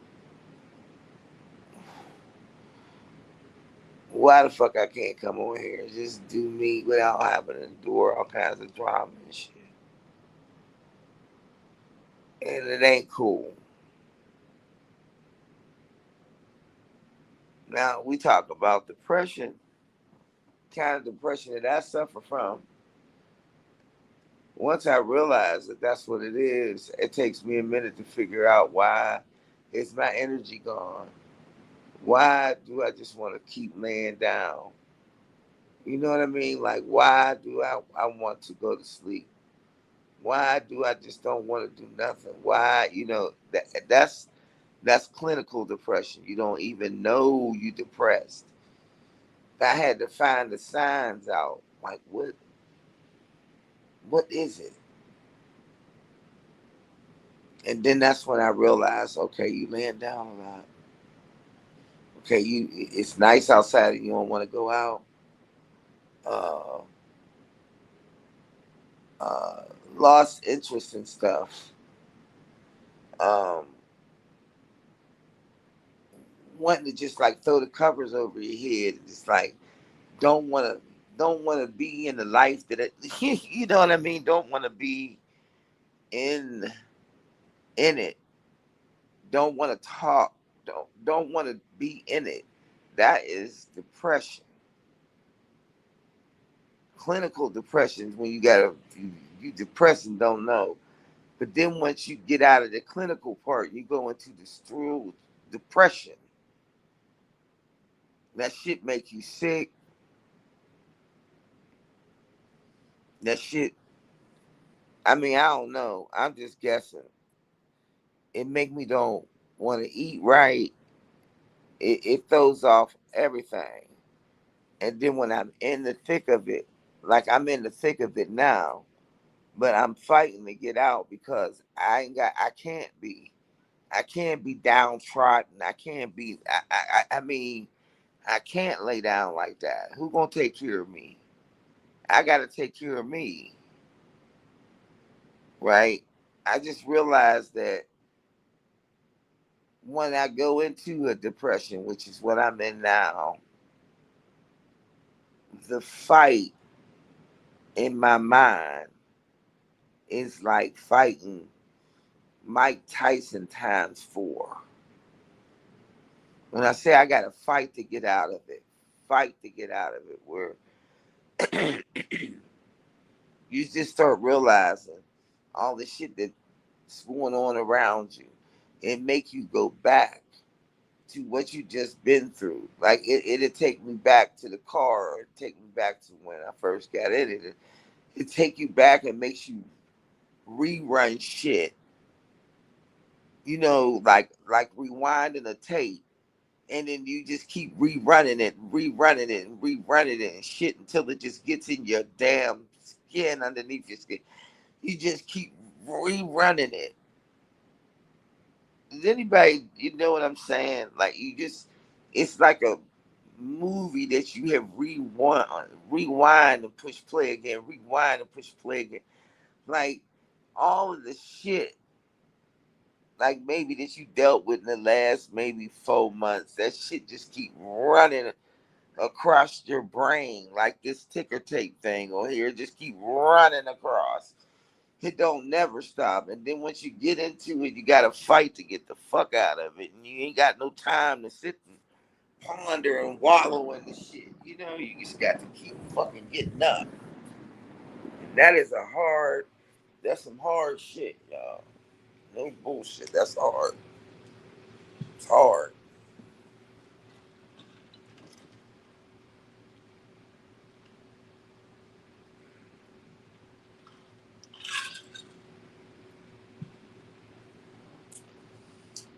why the fuck I can't come on here and just do me without having to endure all kinds of drama and shit. And it ain't cool. Now we talk about depression, kind of depression that I suffer from. Once I realize that that's what it is, it takes me a minute to figure out why is my energy gone. Why do I just want to keep laying down? You know what I mean? Like, why do I want to go to sleep? Why do I just don't want to do nothing? Why, that's clinical depression. You don't even know you depressed. I had to find the signs out. Like, what is it? And then that's when I realized, okay, you laying down a lot. Okay, it's nice outside and you don't want to go out. Uh, uh, Lost interest in stuff. Um, Wanting to just like throw the covers over your head and just like don't want to be in the life that you know what I mean. Don't want to be in it. Don't want to talk. Don't want to be in it. That is depression. Clinical depression is when you depressed and don't know. But then once you get out of the clinical part, you go into the true depression. That shit make you sick. That shit. I mean, I don't know. I'm just guessing. It make me don't want to eat right. It throws off everything. And then when I'm in the thick of it, like I'm in the thick of it now, but I'm fighting to get out because I can't be downtrodden. I can't be, I mean, I can't lay down like that. Who gonna take care of me? I gotta take care of me, right? I just realized that when I go into a depression, which is what I'm in now, the fight in my mind is like fighting Mike Tyson times four. When I say I got to fight to get out of it, where you just start realizing all the shit that's going on around you. It make you go back to what you just been through. Like it'd take me back to the car, or take me back to when I first got in it. It take you back and makes you rerun shit. Like rewinding a tape, and then you just keep rerunning it, and shit until it just gets in your damn skin underneath your skin. You just keep rerunning it. Does anybody, you know what I'm saying? Like it's like a movie that you have rewind and push play again, rewind and push play again. Like all of the shit, like maybe that you dealt with in the last maybe 4 months, that shit just keep running across your brain like this ticker tape thing or here, just keep running across. It don't never stop. And then once you get into it, you gotta fight to get the fuck out of it. And you ain't got no time to sit and ponder and wallow in the shit. You just got to keep fucking getting up. That is that's some hard shit, y'all. No bullshit. That's hard. It's hard.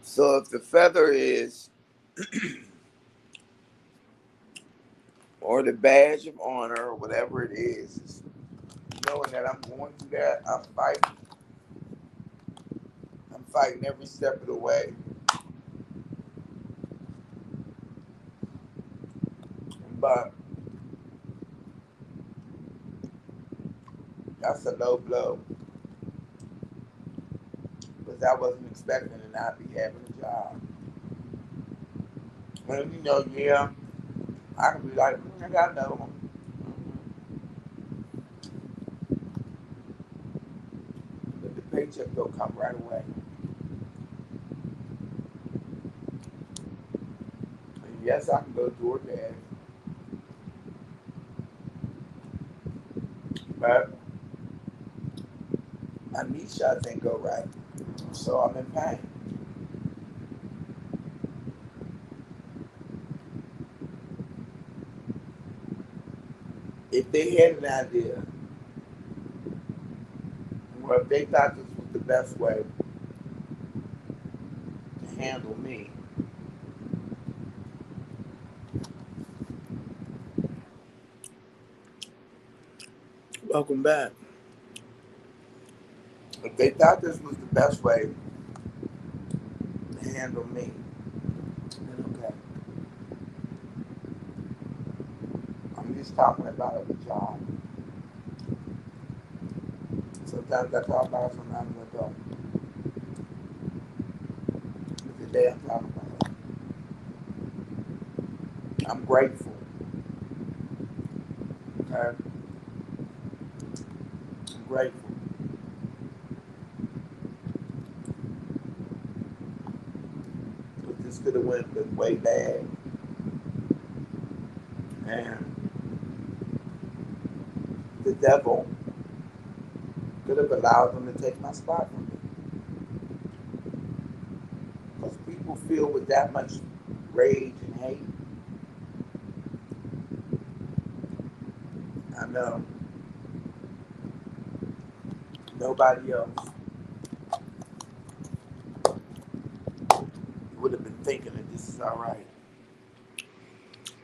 So if the feather is, or the badge of honor, or whatever it is knowing that I'm going through that, I'm fighting. I'm fighting every step of the way. But that's a low blow because I wasn't expecting to not be having a job. And yeah, I can be like, I got another one. But the paycheck don't come right away. And yes, I can go DoorDash, but my knee shots ain't go right. So I'm in pain. If they had an idea, or if they thought this was the best way to handle me, welcome back. If they thought this was the best way to handle me, then okay. I'm just talking about a job. Sometimes I talk about it, sometimes I don't. But today I'm talking about it. I'm grateful. Okay? I'm grateful. Because this could have went way bad. And the devil could have allowed them to take my spot from me. Because people feel with that much rage and hate. I know nobody else would have been thinking that this is all right.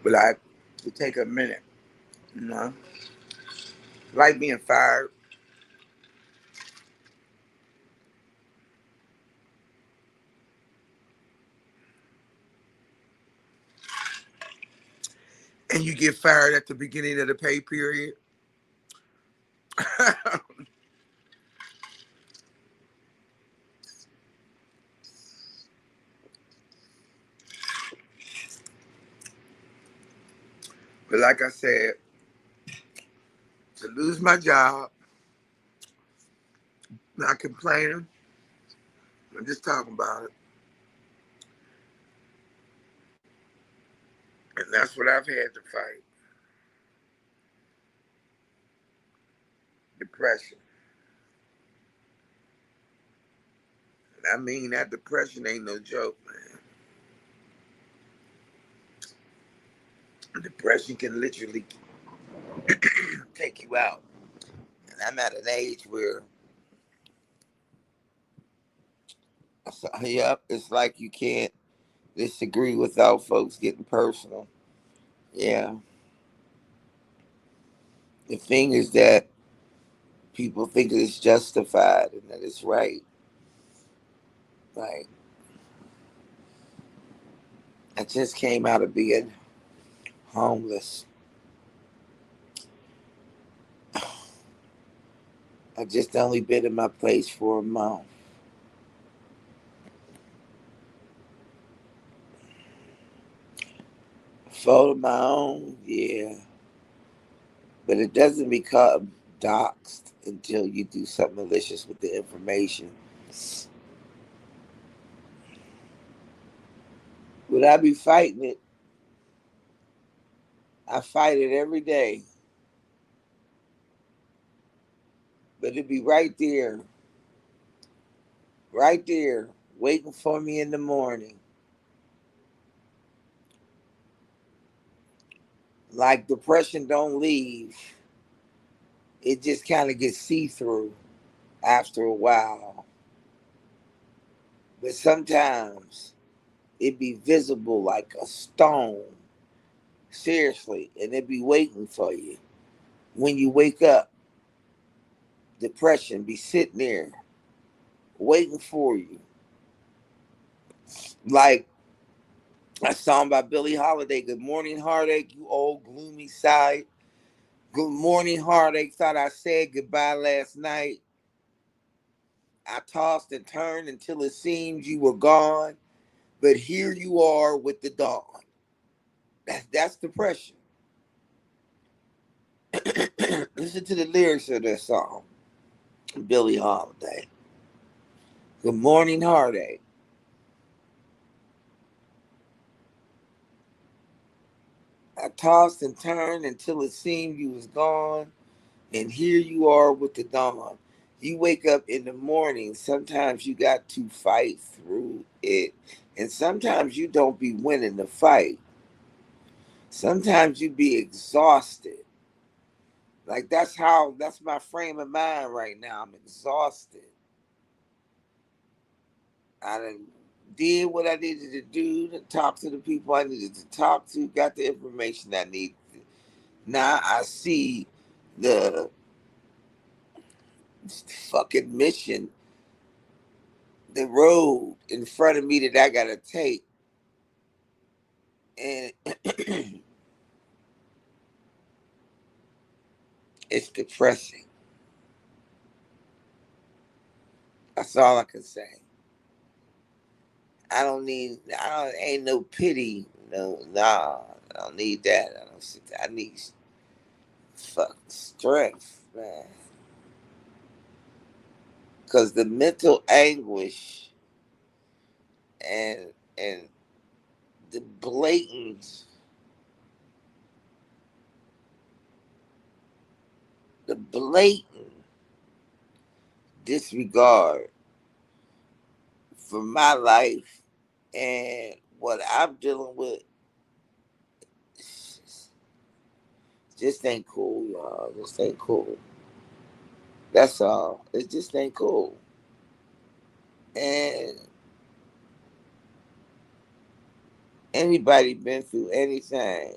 But I to take a minute, you know, like being fired, and you get fired at the beginning of the pay period. But like I said, to lose my job, not complaining, I'm just talking about it. And that's what I've had to fight. Depression. And I mean, that depression ain't no joke, man. Depression can literally take you out. And I'm at an age where, yep, it's like you can't disagree without folks getting personal. Yeah. The thing is that people think it's justified and that it's right. Like, I just came out of being homeless. I just only been in my place for a month. Fault of my own, yeah. But it doesn't become doxed until you do something malicious with the information. Would I be fighting it? I fight it every day. but it'd be right there, waiting for me in the morning. Like depression don't leave. It just kind of gets see through after a while. But sometimes it be visible like a stone. Seriously. And it be waiting for you. When you wake up, depression be sitting there waiting for you. Like a song by Billie Holiday, Good Morning Heartache, you old gloomy side. Good morning heartache, thought I said goodbye last night. I tossed and turned until it seemed you were gone. But here you are with the dawn. That's depression. Listen to the lyrics of that song, Billie Holiday. Good morning heartache. I tossed and turned until it seemed you was gone. And here you are with the dawn. You wake up in the morning. Sometimes you got to fight through it. And sometimes you don't be winning the fight. Sometimes you be exhausted. Like that's my frame of mind right now. I'm exhausted. I done did what I needed to do to talk to the people I needed to talk to, got the information I need. Now I see the fucking mission, the road in front of me that I gotta take. And it's depressing. That's all I can say. Ain't no pity. No, nah, I don't need that. I need fucking strength, man. Because the mental anguish and and the blatant disregard for my life and what I'm dealing with just ain't cool, y'all. Just ain't cool. That's all. It just ain't cool. And anybody been through anything,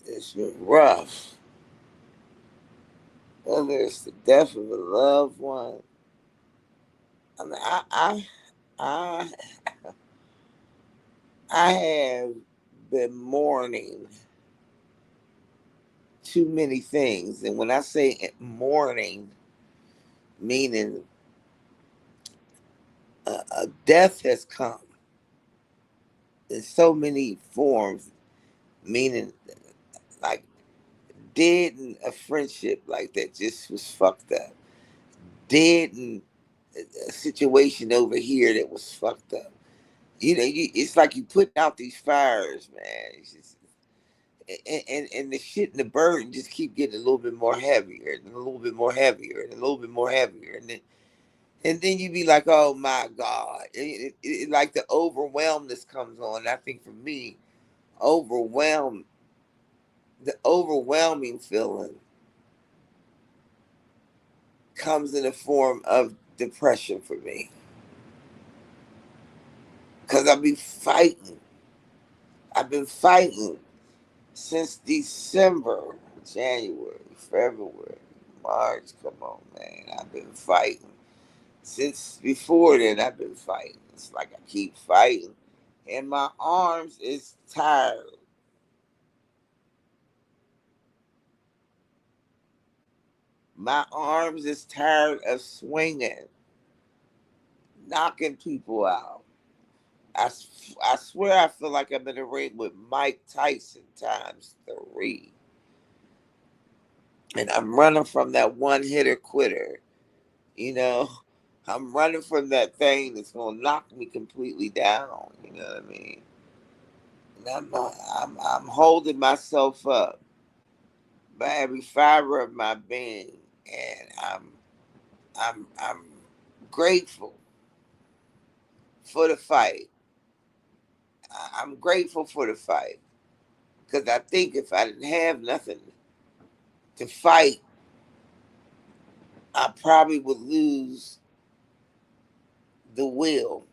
it's been rough. Whether it's the death of a loved one. I mean, I, I have been mourning too many things. And when I say mourning, meaning a death has come in so many forms, meaning like dead in a friendship like that just was fucked up. Dead in a situation over here that was fucked up. It's like you putting out these fires, man. It's just, and the shit and the burden just keep getting a little bit more heavier and a little bit more heavier and a little bit more heavier, and then you be like, oh my god, like the overwhelmness comes on. I think for me, overwhelm the overwhelming feeling comes in the form of depression for me because I've been fighting since December, January, February, March. Come on, man. I've been fighting. Since before then, I've been fighting. It's like I keep fighting. And my arms is tired. My arms is tired of swinging, knocking people out. I swear I feel like I'm in a ring with Mike Tyson times three. And I'm running from that one hitter quitter. You know, I'm running from that thing that's gonna knock me completely down. You know what I mean? And I'm holding myself up by every fiber of my being, and I'm grateful for the fight. I'm grateful for the fight because I think if I didn't have nothing to fight, I probably would lose the will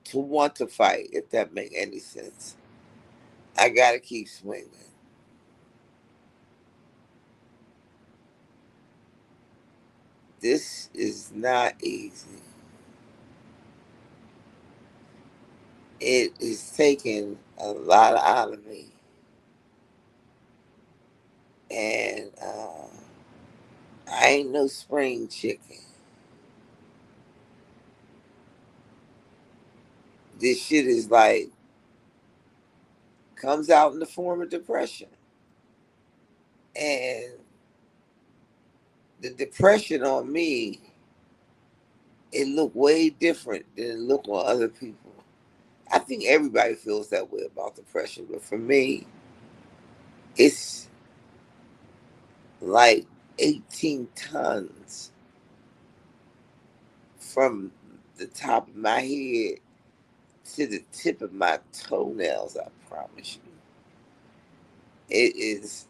to want to fight. If that make any sense, I gotta keep swinging. This is not easy. It is taking a lot out of me, and I ain't no spring chicken. This shit is like comes out in the form of depression, and the depression on me, it look way different than it look on other people. I think everybody feels that way about depression, but for me, it's like 18 tons from the top of my head to the tip of my toenails, I promise you. It is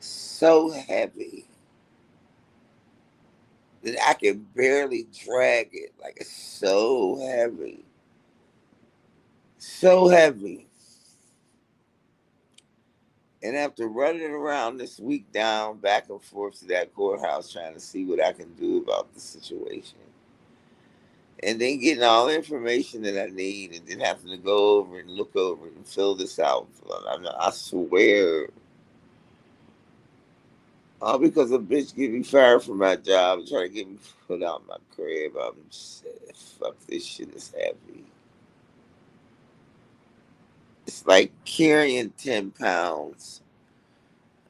so heavy that I can barely drag it. Like it's so heavy. So heavy. And after running around this week down back and forth to that courthouse trying to see what I can do about the situation. And then getting all the information that I need and then having to go over and look over it and fill this out. I swear, all because a bitch get me fired from my job and try to get me put out my crib. I'm just fuck, this shit is heavy. It's like carrying 10 pounds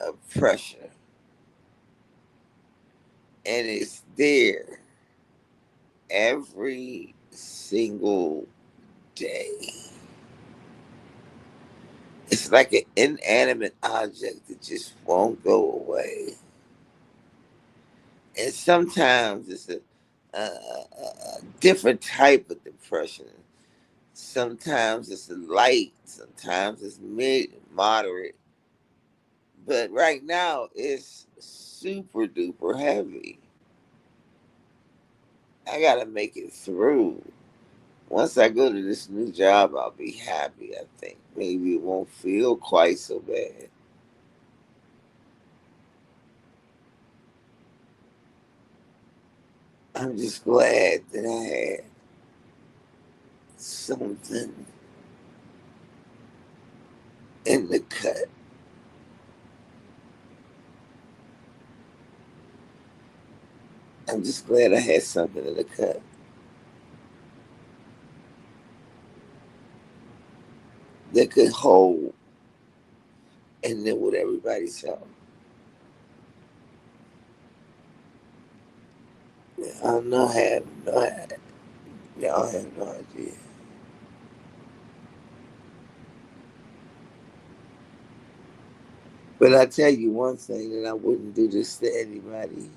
of pressure. And it's there every single day. It's like an inanimate object that just won't go away. And sometimes it's a different type of depression. Sometimes it's a light, sometimes it's mid, moderate. But right now it's super duper heavy. I gotta make it through. Once I go to this new job, I'll be happy, I think. Maybe it won't feel quite so bad. I'm just glad that I had something in the cut. I'm just glad I had something in the cut that could hold and then with everybody's help. I don't know, y'all have no idea. But I tell you one thing that I wouldn't do this to anybody.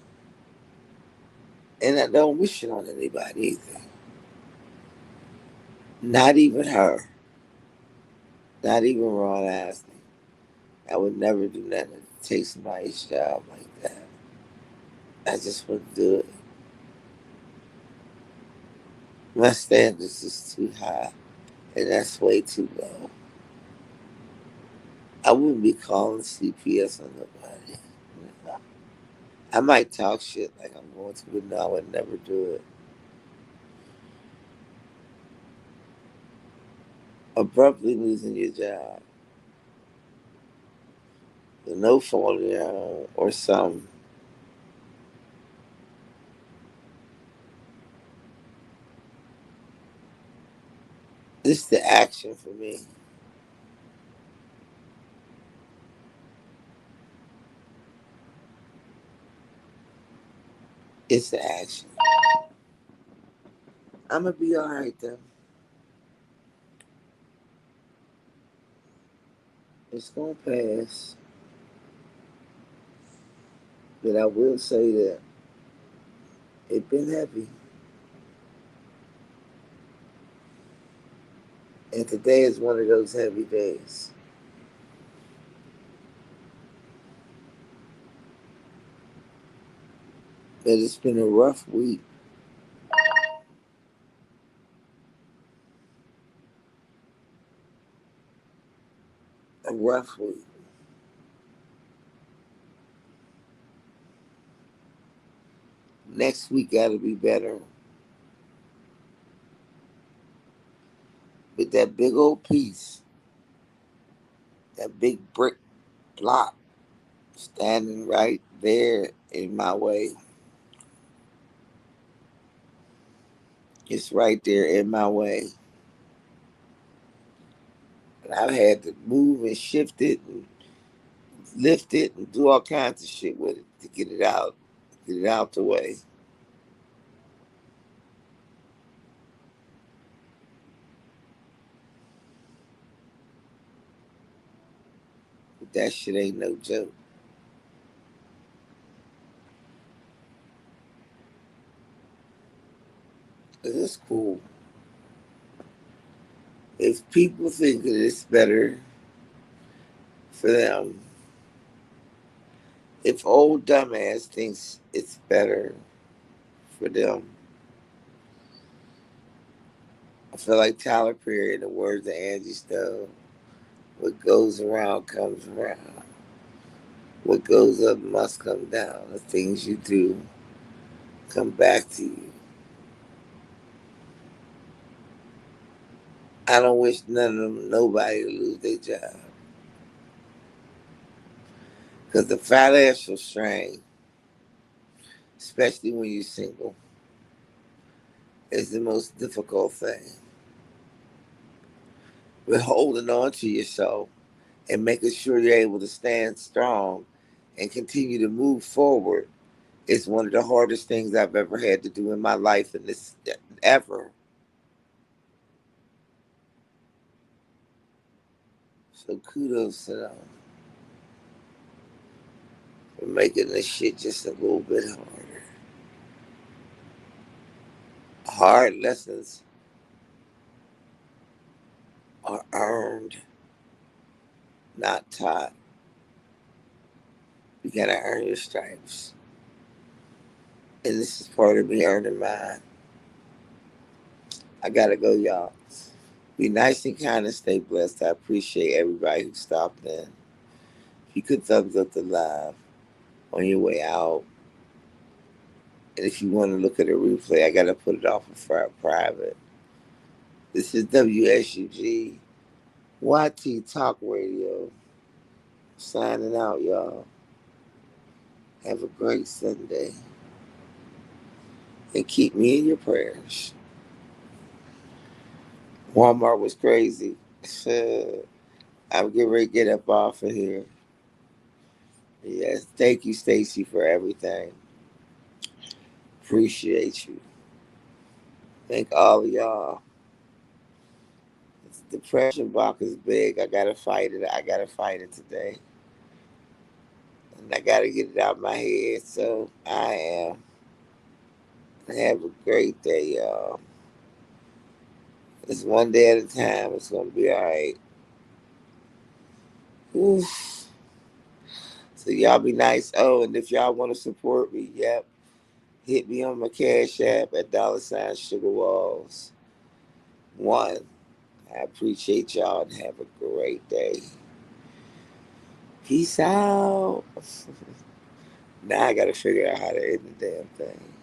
And I don't wish it on anybody either. Not even her. Not even Ron Ashley. I would never do nothing to take somebody's job like that. I just wouldn't do it. My standards is too high, and that's way too low. I wouldn't be calling CPS on nobody. No. I might talk shit like I'm going to, but no, I would never do it. Abruptly losing your job, with no fault of your own, or some. It's the action for me. It's the action. I'm gonna be all right though. It's gonna pass. But I will say that it's been heavy. And today is one of those heavy days. But it's been a rough week. A rough week. Next week gotta be better. With that big old piece, that big brick block standing right there in my way. It's right there in my way. And I've had to move and shift it and lift it and do all kinds of shit with it to get it out the way. But that shit ain't no joke. It's cool. If people think that it's better for them, if old dumbass thinks it's better for them, I feel like Tyler Perry, in the words of Angie Stone, what goes around comes around. What goes up must come down. The things you do come back to you. I don't wish none of them, nobody to lose their job. Because the financial strain, especially when you're single, is the most difficult thing. But holding on to yourself and making sure you're able to stand strong and continue to move forward is one of the hardest things I've ever had to do in my life, and this ever. So kudos to them for making this shit just a little bit harder. Hard lessons are earned, not taught. You gotta earn your stripes. And this is part of me earning mine. I gotta go, y'all. Be nice and kind and stay blessed. I appreciate everybody who stopped in. If you could thumbs up the live on your way out. And if you want to look at a replay, I gotta put it off of private. This is WSUG YT Talk Radio. Signing out, y'all. Have a great Sunday. And keep me in your prayers. Walmart was crazy. I'm getting ready to get up off of here. Yes, thank you, Stacy, for everything. Appreciate you. Thank all of y'all. This depression block is big. I gotta fight it. I gotta fight it today. And I gotta get it out of my head. So I am. Have a great day, y'all. It's one day at a time. It's gonna be all right. Oof. So y'all be nice. Oh, and if y'all want to support me, yep, hit me on my Cash App at $ Sugar Walls 1. I appreciate y'all and have a great day. Peace out. Now I gotta figure out how to end the damn thing.